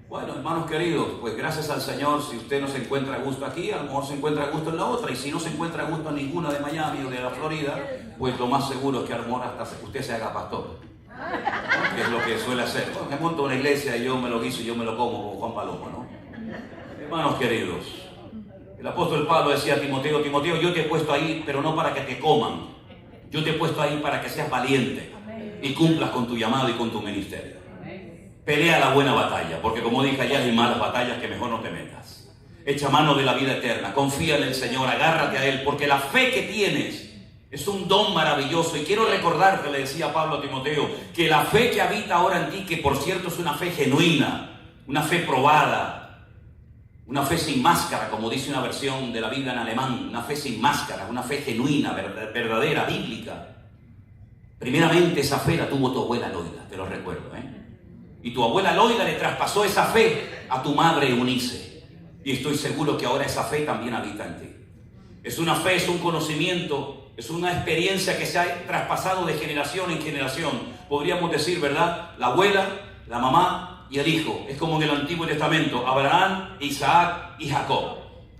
Bueno, hermanos queridos, pues gracias al Señor, si usted no se encuentra a gusto aquí, a lo mejor se encuentra a gusto en la otra, y si no se encuentra a gusto en ninguna de Miami o de la Florida, pues lo más seguro es que a lo mejor hasta usted se haga pastor, ¿no? Que es lo que suele hacer. Bueno, me monto una iglesia y yo me lo guiso y yo me lo como como Juan Palomo, ¿no? Hermanos queridos, el apóstol Pablo decía a Timoteo, Timoteo, yo te he puesto ahí, pero no para que te coman, yo te he puesto ahí para que seas valiente y cumplas con tu llamado y con tu ministerio. Pelea la buena batalla, porque como dije ayer, hay malas batallas que mejor no te metas. Echa mano de la vida eterna, confía en el Señor, agárrate a Él, porque la fe que tienes es un don maravilloso. Y quiero recordarte, le decía Pablo a Timoteo, que la fe que habita ahora en ti, que por cierto es una fe genuina, una fe probada, una fe sin máscara, como dice una versión de la Biblia en alemán, una fe sin máscara, una fe genuina, verdadera, bíblica. Primeramente esa fe la tuvo tu abuela Loida, te lo recuerdo, Y tu abuela Loida le traspasó esa fe a tu madre Eunice. Y estoy seguro que ahora esa fe también habita en ti. Es una fe, es un conocimiento, es una experiencia que se ha traspasado de generación en generación. Podríamos decir, ¿verdad? La abuela, la mamá y el hijo. Es como en el Antiguo Testamento, Abraham, Isaac y Jacob.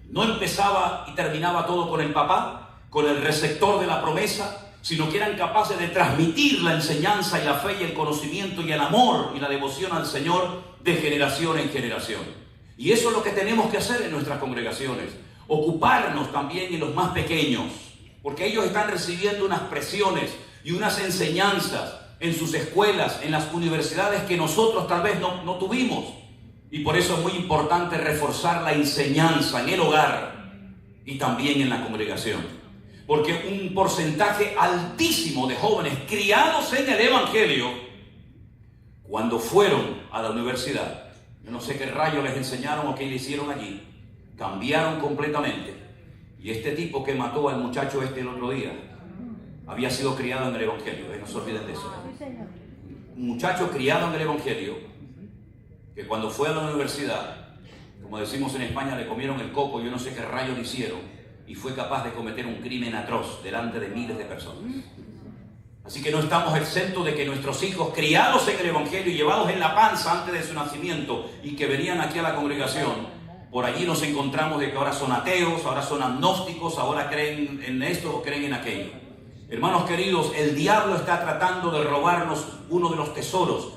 No empezaba y terminaba todo con el papá, con el receptor de la promesa, sino que eran capaces de transmitir la enseñanza y la fe y el conocimiento y el amor y la devoción al Señor de generación en generación. Y eso es lo que tenemos que hacer en nuestras congregaciones, ocuparnos también en los más pequeños, porque ellos están recibiendo unas presiones y unas enseñanzas en sus escuelas, en las universidades que nosotros tal vez no tuvimos. Y por eso es muy importante reforzar la enseñanza en el hogar y también en la congregación. Porque un porcentaje altísimo de jóvenes criados en el Evangelio, cuando fueron a la universidad, yo no sé qué rayos les enseñaron o qué le hicieron allí, cambiaron completamente. Y este tipo que mató al muchacho el otro día, había sido criado en el Evangelio, no se olviden de eso. Un muchacho criado en el Evangelio, que cuando fue a la universidad, como decimos en España, le comieron el coco, yo no sé qué rayos le hicieron, y fue capaz de cometer un crimen atroz delante de miles de personas. Así que no estamos exentos de que nuestros hijos, criados en el Evangelio y llevados en la panza antes de su nacimiento y que venían aquí a la congregación, por allí nos encontramos de que ahora son ateos, ahora son agnósticos, ahora creen en esto o creen en aquello. Hermanos queridos, el diablo está tratando de robarnos uno de los tesoros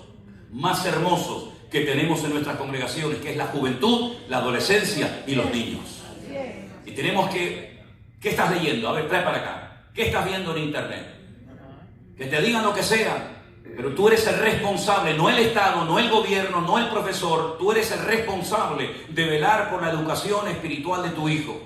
más hermosos que tenemos en nuestras congregaciones, que es la juventud, la adolescencia y los niños. Y tenemos que... ¿Qué estás leyendo? A ver, trae para acá. ¿Qué estás viendo en internet? Que te digan lo que sea, pero tú eres el responsable, no el Estado, no el gobierno, no el profesor. Tú eres el responsable de velar por la educación espiritual de tu hijo.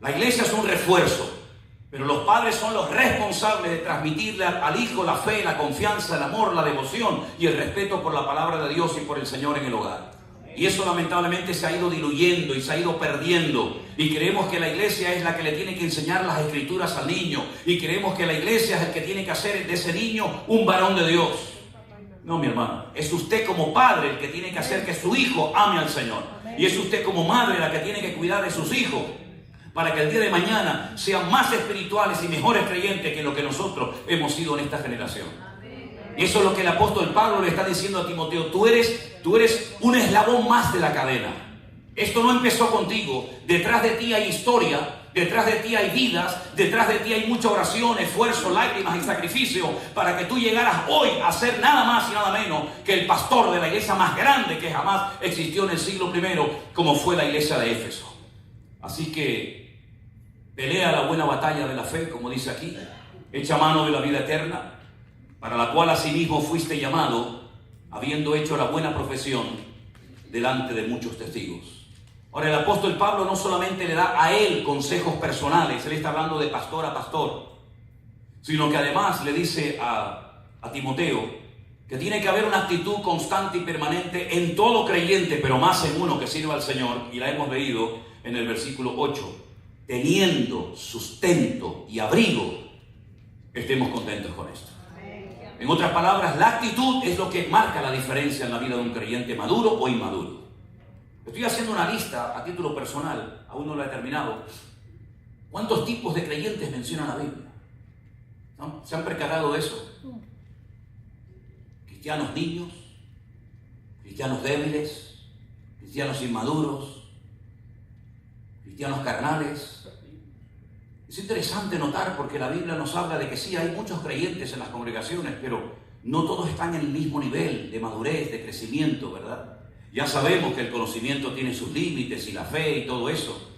La iglesia es un refuerzo, pero los padres son los responsables de transmitirle al hijo la fe, la confianza, el amor, la devoción y el respeto por la palabra de Dios y por el Señor en el hogar. Y eso lamentablemente se ha ido diluyendo y se ha ido perdiendo. Y creemos que la iglesia es la que le tiene que enseñar las escrituras al niño. Y creemos que la iglesia es el que tiene que hacer de ese niño un varón de Dios. No, mi hermano. Es usted como padre el que tiene que hacer que su hijo ame al Señor. Y es usted como madre la que tiene que cuidar de sus hijos, para que el día de mañana sean más espirituales y mejores creyentes que lo que nosotros hemos sido en esta generación. Y eso es lo que el apóstol Pablo le está diciendo a Timoteo. Tú eres un eslabón más de la cadena. Esto no empezó contigo. Detrás de ti hay historia, detrás de ti hay vidas, detrás de ti hay mucha oración, esfuerzo, lágrimas y sacrificio para que tú llegaras hoy a ser nada más y nada menos que el pastor de la iglesia más grande que jamás existió en el siglo I, como fue la iglesia de Éfeso. Así que pelea la buena batalla de la fe, como dice aquí, echa mano de la vida eterna, para la cual asimismo fuiste llamado, habiendo hecho la buena profesión delante de muchos testigos. Ahora, el apóstol Pablo no solamente le da a él consejos personales, él está hablando de pastor a pastor, sino que además le dice a Timoteo que tiene que haber una actitud constante y permanente en todo creyente, pero más en uno que sirva al Señor, y la hemos leído en el versículo 8, teniendo sustento y abrigo, estemos contentos con esto. En otras palabras, la actitud es lo que marca la diferencia en la vida de un creyente maduro o inmaduro. Estoy haciendo una lista a título personal, aún no la he terminado. ¿Cuántos tipos de creyentes menciona la Biblia? ¿No? ¿Se han percatado de eso? Cristianos niños, cristianos débiles, cristianos inmaduros, cristianos carnales. Es interesante notar porque la Biblia nos habla de que sí, hay muchos creyentes en las congregaciones, pero no todos están en el mismo nivel de madurez, de crecimiento, ¿verdad? Ya sabemos que el conocimiento tiene sus límites y la fe y todo eso.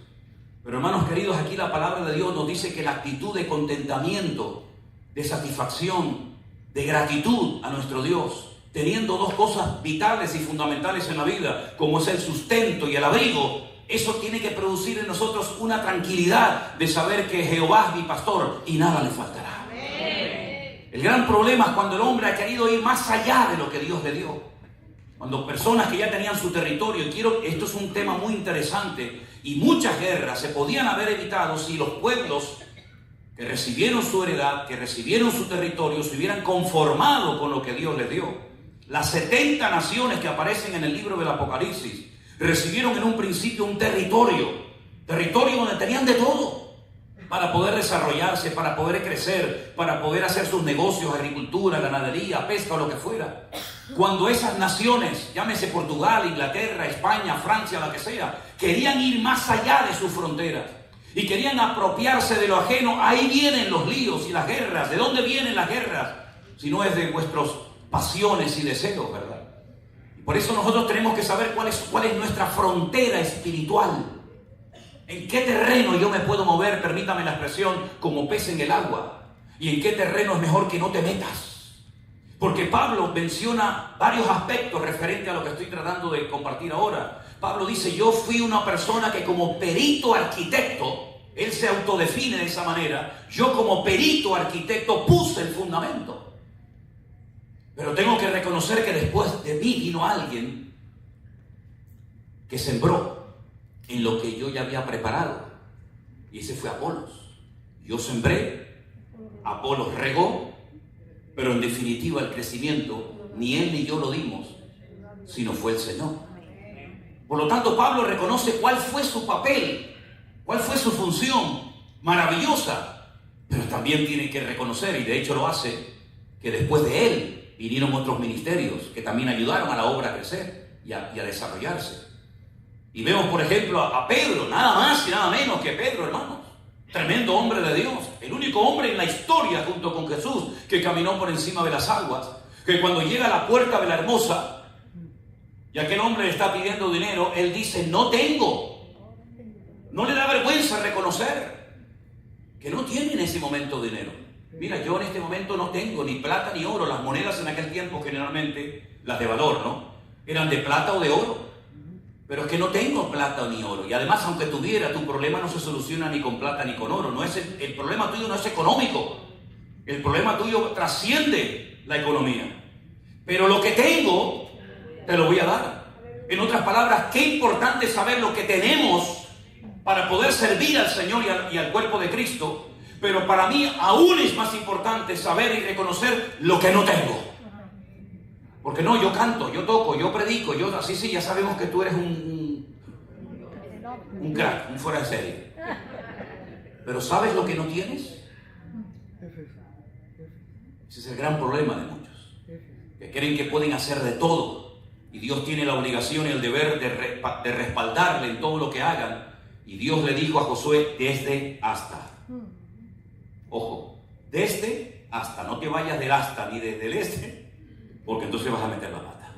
Pero hermanos queridos, aquí la palabra de Dios nos dice que la actitud de contentamiento, de satisfacción, de gratitud a nuestro Dios, teniendo dos cosas vitales y fundamentales en la vida, como es el sustento y el abrigo, eso tiene que producir en nosotros una tranquilidad de saber que Jehová es mi pastor y nada le faltará. Amén. El gran problema es cuando el hombre ha querido ir más allá de lo que Dios le dio. Cuando personas que ya tenían su territorio, esto es un tema muy interesante, y muchas guerras se podían haber evitado si los pueblos que recibieron su heredad, que recibieron su territorio, se hubieran conformado con lo que Dios les dio. Las 70 naciones que aparecen en el libro del Apocalipsis recibieron en un principio un territorio donde tenían de todo para poder desarrollarse, para poder crecer, para poder hacer sus negocios, agricultura, ganadería, pesca o lo que fuera. Cuando esas naciones, llámese Portugal, Inglaterra, España, Francia, la que sea, querían ir más allá de sus fronteras y querían apropiarse de lo ajeno, ahí vienen los líos y las guerras. ¿De dónde vienen las guerras? Si no es de vuestras pasiones y deseos, ¿verdad? Por eso nosotros tenemos que saber cuál es nuestra frontera espiritual. ¿En qué terreno yo me puedo mover, permítame la expresión, como pez en el agua? ¿Y en qué terreno es mejor que no te metas? Porque Pablo menciona varios aspectos referente a lo que estoy tratando de compartir ahora. Pablo dice, yo fui una persona que como perito arquitecto, él se autodefine de esa manera, yo como perito arquitecto puse el fundamento. Pero tengo que reconocer que después de mí vino alguien que sembró en lo que yo ya había preparado. Y ese fue Apolos. Yo sembré, Apolos regó, pero en definitiva el crecimiento ni él ni yo lo dimos, sino fue el Señor. Por lo tanto, Pablo reconoce cuál fue su papel, cuál fue su función maravillosa, pero también tiene que reconocer, y de hecho lo hace, que después de él vinieron otros ministerios que también ayudaron a la obra a crecer y a desarrollarse. Y vemos, por ejemplo, a Pedro, nada más y nada menos que Pedro, hermanos. Tremendo hombre de Dios. El único hombre en la historia, junto con Jesús, que caminó por encima de las aguas. Que cuando llega a la puerta de la hermosa, y aquel hombre le está pidiendo dinero, él dice, no tengo. No le da vergüenza reconocer que no tiene en ese momento dinero. Mira, yo en este momento no tengo ni plata ni oro. Las monedas en aquel tiempo generalmente, las de valor, ¿no? Eran de plata o de oro. Pero es que no tengo plata ni oro. Y además, aunque tuviera, tu problema no se soluciona ni con plata ni con oro. No es el problema tuyo no es económico. El problema tuyo trasciende la economía. Pero lo que tengo, te lo voy a dar. En otras palabras, qué importante es saber lo que tenemos para poder servir al Señor y al cuerpo de Cristo. Pero para mí aún es más importante saber y reconocer lo que no tengo. Porque no, yo canto, yo toco, yo predico, sí, ya sabemos que tú eres un crack, un fuera de serie. Pero ¿sabes lo que no tienes? Ese es el gran problema de muchos. Que creen que pueden hacer de todo. Y Dios tiene la obligación y el deber de respaldarle en todo lo que hagan. Y Dios le dijo a Josué, desde hasta. Ojo, desde hasta, no te vayas del hasta ni desde el este, porque entonces vas a meter la pata.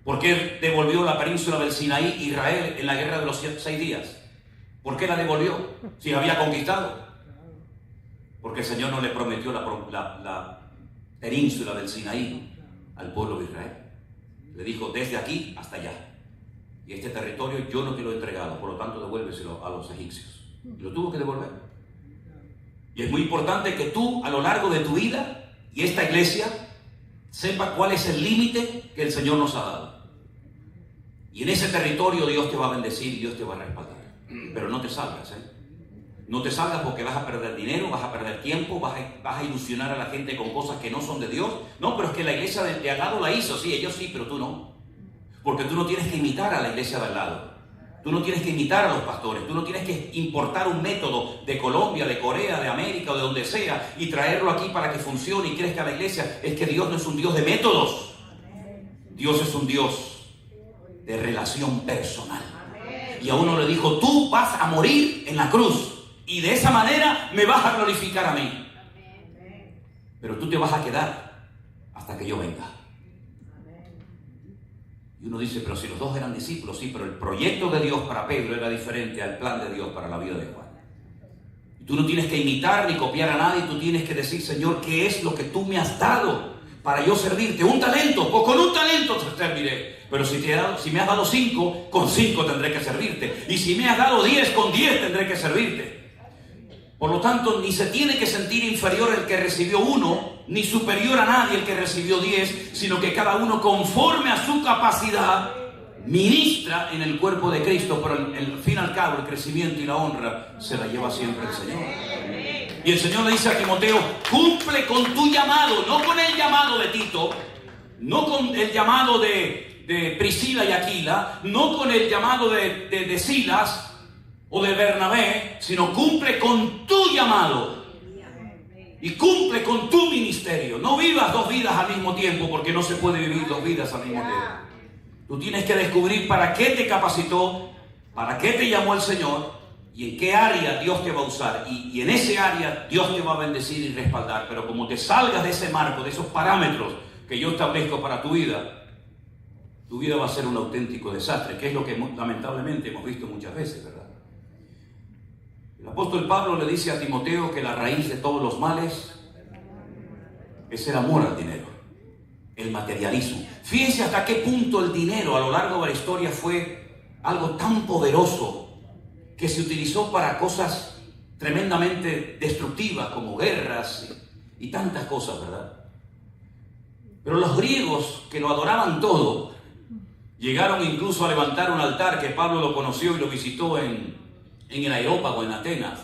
¿Por qué devolvió la península del Sinaí Israel en la guerra de los 6 días? ¿Por qué la devolvió si la había conquistado? Porque el Señor no le prometió la península del Sinaí al pueblo de Israel. Le dijo, desde aquí hasta allá. Y este territorio yo no te lo he entregado, por lo tanto devuélveselo a los egipcios. Y lo tuvo que devolver. Y es muy importante que tú, a lo largo de tu vida y esta iglesia, sepa cuál es el límite que el Señor nos ha dado. Y en ese territorio Dios te va a bendecir y Dios te va a respaldar. Pero no te salgas, No te salgas porque vas a perder dinero, vas a perder tiempo, vas a ilusionar a la gente con cosas que no son de Dios. No, pero es que la iglesia de al lado la hizo, sí, ellos sí, pero tú no. Porque tú no tienes que imitar a la iglesia de al lado. Tú no tienes que imitar a los pastores. Tú no tienes que importar un método de Colombia, de Corea, de América o de donde sea y traerlo aquí para que funcione y crezca la iglesia. Es que Dios no es un Dios de métodos. Dios es un Dios de relación personal. Y a uno le dijo, tú vas a morir en la cruz. Y de esa manera me vas a glorificar a mí. Pero tú te vas a quedar hasta que yo venga. Y uno dice, pero si los dos eran discípulos, sí, pero el proyecto de Dios para Pedro era diferente al plan de Dios para la vida de Juan. Y tú no tienes que imitar ni copiar a nadie, tú tienes que decir, Señor, ¿qué es lo que tú me has dado para yo servirte? Un talento, pues con un talento te serviré. Pero si me has dado 5, con 5 tendré que servirte. Y si me has dado 10, con 10 tendré que servirte. Por lo tanto, ni se tiene que sentir inferior el que recibió 1, ni superior a nadie el que recibió 10, sino que cada uno conforme a su capacidad ministra en el cuerpo de Cristo, pero al fin y al cabo el crecimiento y la honra se la lleva siempre el Señor. Y el Señor le dice a Timoteo, cumple con tu llamado, no con el llamado de Tito, no con el llamado de Priscila y Aquila, no con el llamado de Silas o de Bernabé, sino cumple con tu llamado y cumple con tu ministerio. No vivas 2 vidas al mismo tiempo, porque no se puede vivir 2 vidas al mismo tiempo. Tú tienes que descubrir para qué te capacitó, para qué te llamó el Señor y en qué área Dios te va a usar. Y en ese área Dios te va a bendecir y respaldar. Pero como te salgas de ese marco, de esos parámetros que yo establezco para tu vida va a ser un auténtico desastre, que es lo que lamentablemente hemos visto muchas veces, ¿verdad? El apóstol Pablo le dice a Timoteo que la raíz de todos los males es el amor al dinero, el materialismo. Fíjense hasta qué punto el dinero a lo largo de la historia fue algo tan poderoso que se utilizó para cosas tremendamente destructivas como guerras y tantas cosas, ¿verdad? Pero los griegos, que lo adoraban todo, llegaron incluso a levantar un altar que Pablo lo conoció y lo visitó en el Areópago, en Atenas.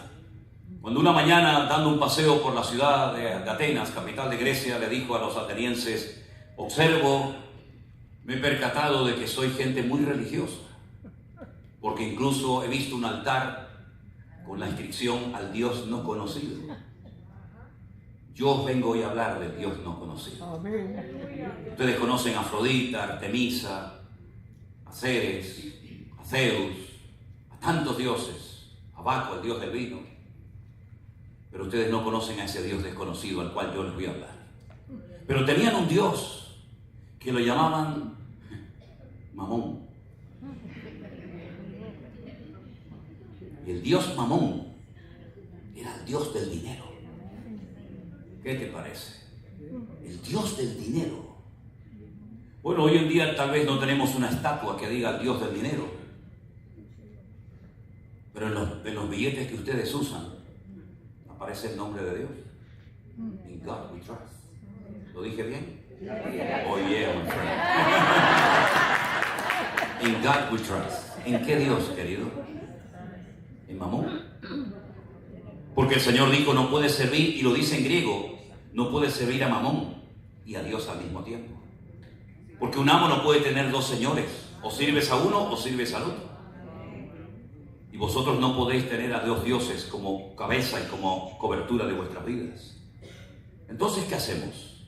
Cuando una mañana, dando un paseo por la ciudad de Atenas, capital de Grecia, le dijo a los atenienses, observo, me he percatado de que soy gente muy religiosa, porque incluso he visto un altar con la inscripción al Dios no conocido. Yo os vengo hoy a hablar del Dios no conocido. Ustedes conocen a Afrodita, Artemisa, a Ceres, a Zeus, a tantos dioses, a Baco, el dios del vino, pero ustedes no conocen a ese Dios desconocido al cual yo les voy a hablar. Pero tenían un Dios que lo llamaban Mamón. Y el Dios Mamón era el Dios del dinero. ¿Qué te parece? El Dios del dinero. Bueno, hoy en día tal vez no tenemos una estatua que diga el Dios del dinero, pero en los billetes que ustedes usan aparece el nombre de Dios. In God we trust. ¿Lo dije bien? Oh yeah, my friend. In God we trust. ¿En qué Dios, querido? ¿En Mamón? Porque el Señor dijo, no puedes servir, y lo dice en griego, no puedes servir a Mamón y a Dios al mismo tiempo. Porque un amo no puede tener 2 señores. O sirves a uno o sirves al otro. Y vosotros no podéis tener a 2 dioses como cabeza y como cobertura de vuestras vidas. Entonces, ¿qué hacemos?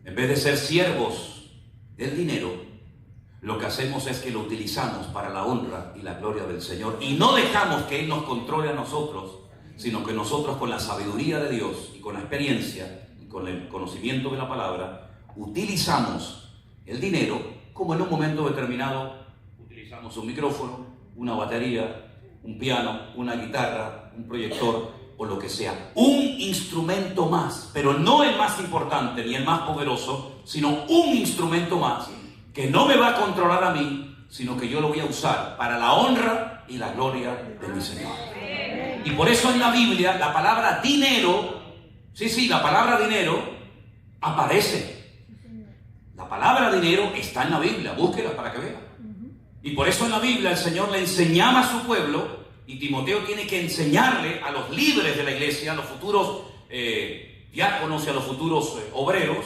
En vez de ser siervos del dinero, lo que hacemos es que lo utilizamos para la honra y la gloria del Señor. Y no dejamos que Él nos controle a nosotros, sino que nosotros, con la sabiduría de Dios y con la experiencia y con el conocimiento de la palabra, utilizamos el dinero como en un momento determinado utilizamos un micrófono, una batería, un piano, una guitarra, un proyector o lo que sea. Un instrumento más, pero no el más importante ni el más poderoso, sino un instrumento más que no me va a controlar a mí, sino que yo lo voy a usar para la honra y la gloria de mi Señor. Y por eso en la Biblia la palabra dinero, sí, la palabra dinero aparece. La palabra dinero está en la Biblia, búsquela para que vea. Y por eso en la Biblia el Señor le enseñaba a su pueblo, y Timoteo tiene que enseñarle a los líderes de la iglesia, a los futuros diáconos y a los futuros obreros,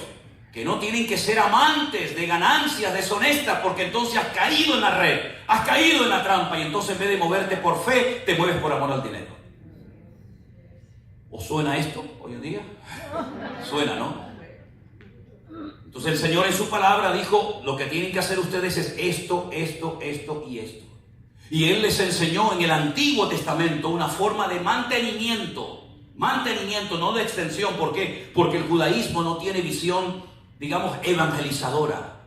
que no tienen que ser amantes de ganancias deshonestas, porque entonces has caído en la red, has caído en la trampa, y entonces en vez de moverte por fe, te mueves por amor al dinero. ¿Os suena esto hoy en día? Suena, ¿no? Entonces el Señor en su palabra dijo, lo que tienen que hacer ustedes es esto, esto, esto y esto. Y Él les enseñó en el Antiguo Testamento una forma de mantenimiento, no de extensión. ¿Por qué? Porque el judaísmo no tiene visión, digamos, evangelizadora.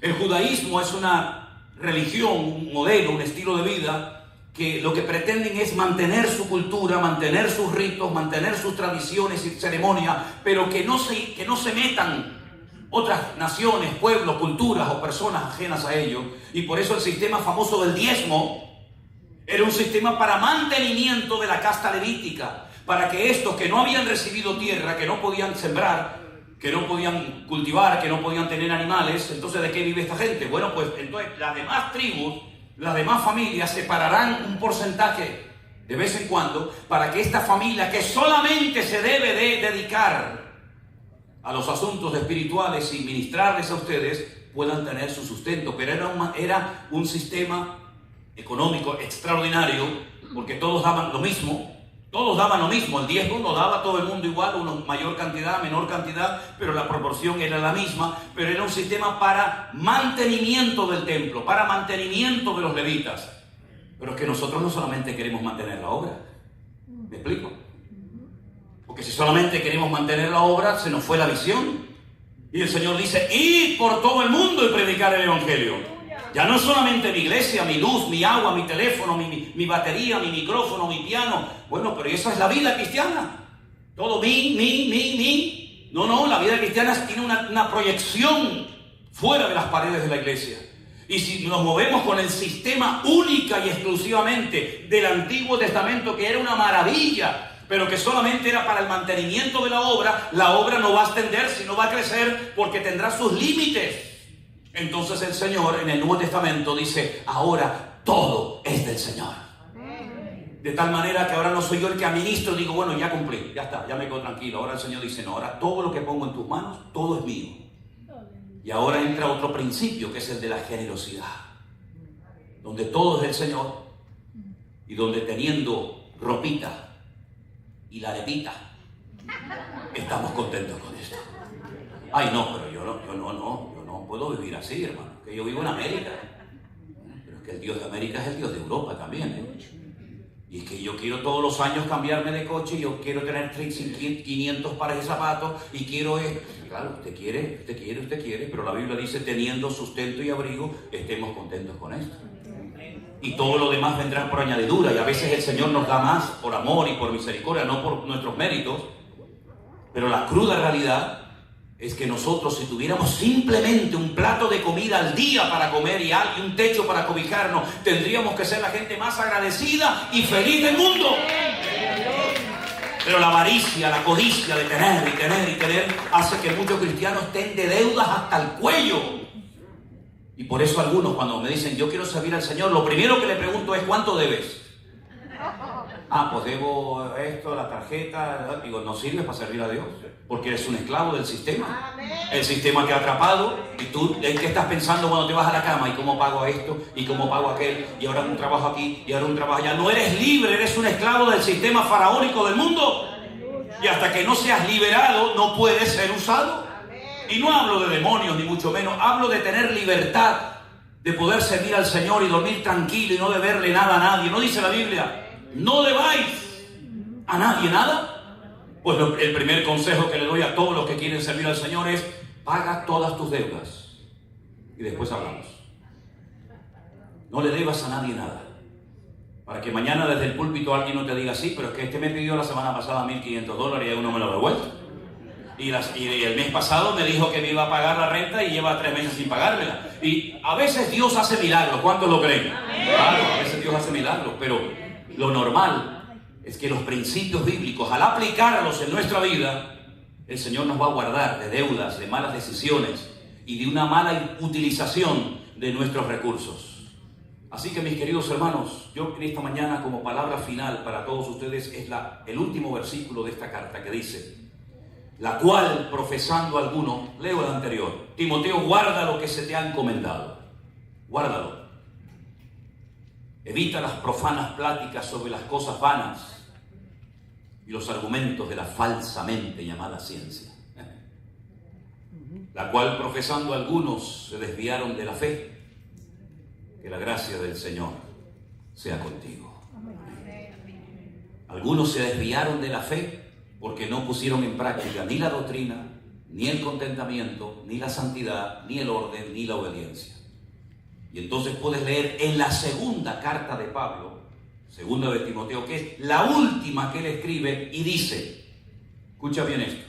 El judaísmo es una religión, un modelo, un estilo de vida que lo que pretenden es mantener su cultura, mantener sus ritos, mantener sus tradiciones y ceremonias, pero que no se metan otras naciones, pueblos, culturas o personas ajenas a ellos. Y por eso el sistema famoso del diezmo era un sistema para mantenimiento de la casta levítica, para que estos que no habían recibido tierra, que no podían sembrar, que no podían cultivar, que no podían tener animales, entonces ¿de qué vive esta gente? Bueno, pues entonces las demás tribus, las demás familias separarán un porcentaje de vez en cuando para que esta familia, que solamente se debe de dedicar a los asuntos espirituales y ministrarles a ustedes, puedan tener su sustento. Pero era un sistema económico extraordinario, porque todos daban lo mismo. El diezmo lo daba todo el mundo igual, uno mayor cantidad, menor cantidad, pero la proporción era la misma. Pero era un sistema para mantenimiento del templo, para mantenimiento de los levitas. Pero es que nosotros no solamente queremos mantener la obra. ¿Me explico? Porque si solamente queremos mantener la obra, se nos fue la visión. Y el Señor dice, id por todo el mundo y predicar el Evangelio. Ya no solamente mi iglesia, mi luz, mi agua, mi teléfono, mi batería, mi micrófono, mi piano. Bueno, pero esa es la vida cristiana. Todo mi. No, la vida cristiana tiene una proyección fuera de las paredes de la iglesia. Y si nos movemos con el sistema única y exclusivamente del Antiguo Testamento, que era una maravilla, pero que solamente era para el mantenimiento de la obra no va a extender, sino va a crecer, porque tendrá sus límites. Entonces el Señor en el Nuevo Testamento dice, ahora todo es del Señor. De tal manera que ahora no soy yo el que administro, digo, bueno, ya cumplí, ya está, ya me quedo tranquilo. Ahora el Señor dice, no, ahora todo lo que pongo en tus manos, todo es mío. Y ahora entra otro principio, que es el de la generosidad, donde todo es del Señor, y donde teniendo ropita y la arepita, estamos contentos con esto. Ay, no, pero yo no puedo vivir así, hermano, que yo vivo en América. Pero es que el Dios de América es el Dios de Europa también, ¿eh? Y es que yo quiero todos los años cambiarme de coche, yo quiero tener 500 pares de zapatos, y quiero... Claro, usted quiere, pero la Biblia dice, teniendo sustento y abrigo, estemos contentos con esto. Y todo lo demás vendrá por añadidura, y a veces el Señor nos da más por amor y por misericordia, no por nuestros méritos. Pero la cruda realidad es que nosotros, si tuviéramos simplemente un plato de comida al día para comer y un techo para cobijarnos, tendríamos que ser la gente más agradecida y feliz del mundo. Pero la avaricia, la codicia de tener, hace que muchos cristianos estén de deudas hasta el cuello. Y por eso algunos, cuando me dicen, yo quiero servir al Señor, lo primero que le pregunto es, ¿cuánto debes? Ah, pues debo esto, la tarjeta. Digo, no sirve para servir a Dios, porque eres un esclavo del sistema. El sistema te ha atrapado, y tú, ¿en qué estás pensando cuando te vas a la cama? ¿Y cómo pago esto? ¿Y cómo pago aquel? Y ahora un trabajo aquí, y ahora un trabajo allá. No eres libre, eres un esclavo del sistema faraónico del mundo. Y hasta que no seas liberado, no puedes ser usado. Y no hablo de demonios, ni mucho menos. Hablo de tener libertad, de poder servir al Señor y dormir tranquilo y no deberle nada a nadie. ¿No dice la Biblia? No debáis a nadie nada. Pues el primer consejo que le doy a todos los que quieren servir al Señor es: paga todas tus deudas. Y después hablamos. No le debas a nadie nada. Para que mañana desde el púlpito alguien no te diga, sí, pero es que este me pidió la semana pasada $1,500 y aún no me lo ha devuelto. Y el mes pasado me dijo que me iba a pagar la renta y lleva 3 meses sin pagármela. Y a veces Dios hace milagros. ¿Cuántos lo creen? Claro, a veces Dios hace milagros, pero lo normal es que los principios bíblicos, al aplicarlos en nuestra vida, el Señor nos va a guardar de deudas, de malas decisiones y de una mala utilización de nuestros recursos. Así que, mis queridos hermanos, yo en esta mañana, como palabra final para todos ustedes, es el último versículo de esta carta que dice: la cual, profesando alguno, leo el anterior, Timoteo, guarda lo que se te ha encomendado, guárdalo. Evita las profanas pláticas sobre las cosas vanas y los argumentos de la falsamente llamada ciencia, la cual, profesando algunos, se desviaron de la fe. Que la gracia del Señor sea contigo. Algunos se desviaron de la fe porque no pusieron en práctica ni la doctrina, ni el contentamiento, ni la santidad, ni el orden, ni la obediencia. Y entonces puedes leer en la segunda carta de Pablo, segunda de Timoteo, que es la última que él escribe, y dice, escucha bien esto: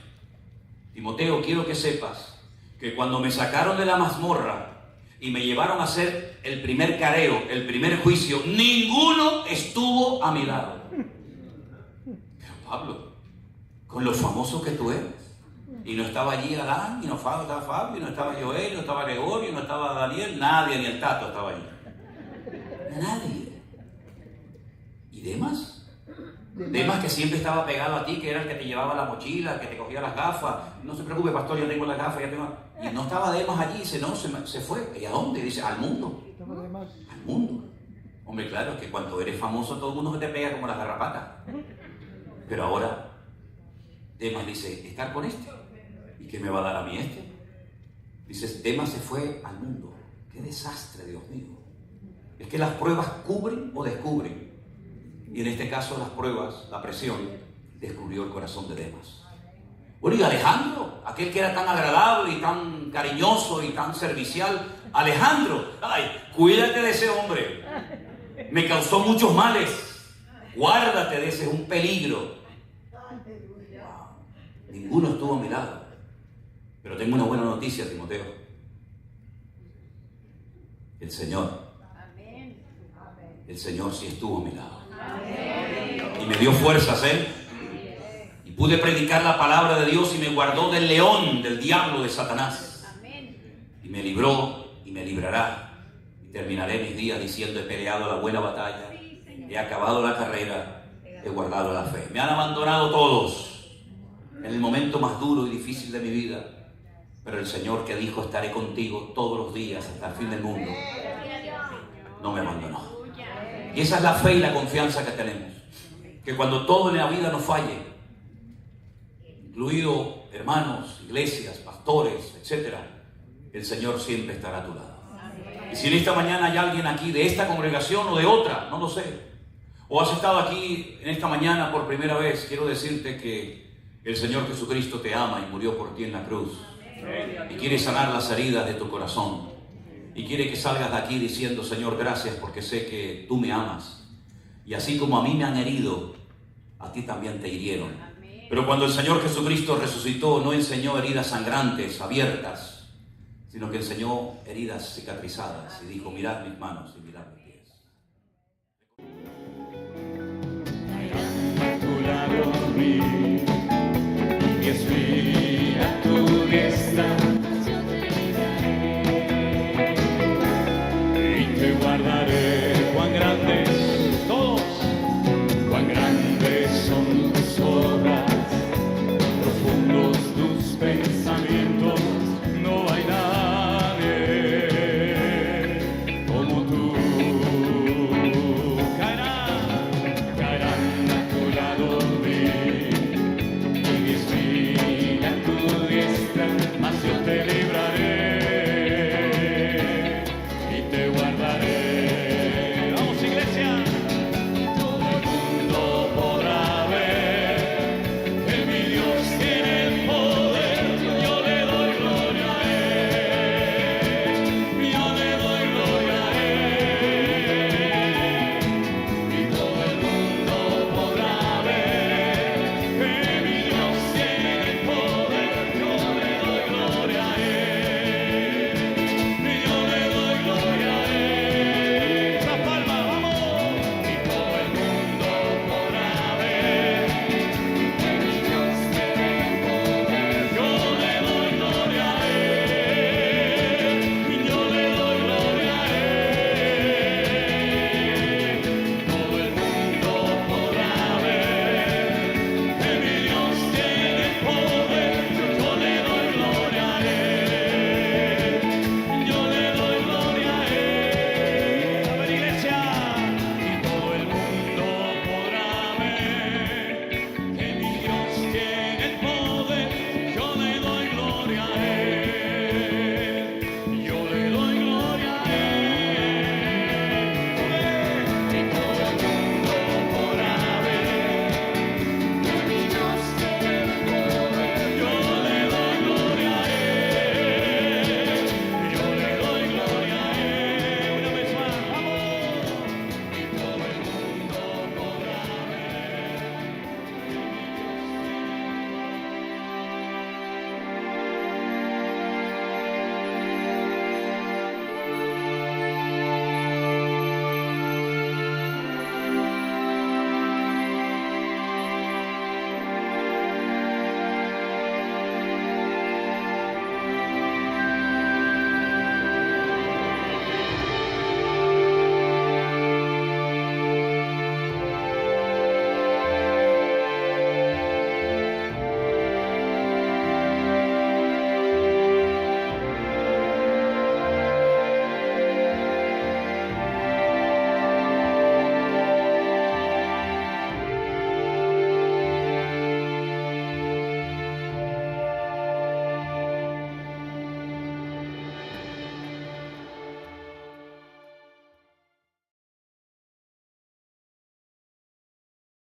Timoteo, quiero que sepas que cuando me sacaron de la mazmorra y me llevaron a hacer el primer careo, el primer juicio, ninguno estuvo a mi lado. Pero Pablo, con lo famoso que tú eres, y no estaba allí Adán, y no estaba Fabio, y no estaba Joel, y no estaba Gregorio, y no estaba Daniel, nadie, ni el Tato estaba allí. Nadie. ¿Y Demas? Demas, que siempre estaba pegado a ti, que era el que te llevaba la mochila, que te cogía las gafas. No se preocupe, pastor, yo tengo las gafas, ya tengo... Y no estaba Demas allí, dice, no, se fue. ¿Y a dónde? Dice, al mundo. Al mundo. Hombre, claro, es que cuando eres famoso todo el mundo se te pega como las garrapatas. Pero ahora, Demas dice, estar con este. ¿Y qué me va a dar a mí este? Dices, Demas se fue al mundo. ¡Qué desastre, Dios mío! Es que las pruebas cubren o descubren. Y en este caso las pruebas, la presión, descubrió el corazón de Demas. Bueno, y Alejandro, aquel que era tan agradable y tan cariñoso y tan servicial, Alejandro, ay, cuídate de ese hombre. Me causó muchos males. Guárdate de ese, es un peligro. Ninguno estuvo a mi lado. Pero tengo una buena noticia, Timoteo. El Señor sí estuvo a mi lado. Y me dio fuerzas, y pude predicar la palabra de Dios y me guardó del león, del diablo, de Satanás. Y me libró y me librará. Y terminaré mis días diciendo, he peleado la buena batalla, he acabado la carrera, he guardado la fe. Me han abandonado todos en el momento más duro y difícil de mi vida, pero el Señor, que dijo, estaré contigo todos los días hasta el fin del mundo, no me abandonó. Y esa es la fe y la confianza que tenemos. Que cuando todo en la vida nos falle, incluido hermanos, iglesias, pastores, etc., el Señor siempre estará a tu lado. Y si en esta mañana hay alguien aquí de esta congregación o de otra, no lo sé, o has estado aquí en esta mañana por primera vez, quiero decirte que el Señor Jesucristo te ama y murió por ti en la cruz. Y quiere sanar las heridas de tu corazón. Y quiere que salgas de aquí diciendo, Señor, gracias porque sé que tú me amas. Y así como a mí me han herido, a ti también te hirieron. Pero cuando el Señor Jesucristo resucitó, no enseñó heridas sangrantes, abiertas, sino que enseñó heridas cicatrizadas. Y dijo, mirad mis manos y mirad mis pies. A tu lado mi espíritu a tu diestra. Guardaré, cuán grandes todos, cuán grandes son tus obras, profundos tus pensamientos, no hay nadie como tú. Caerán a tu lado mi espíritu a tu diestra, mas yo te libraré.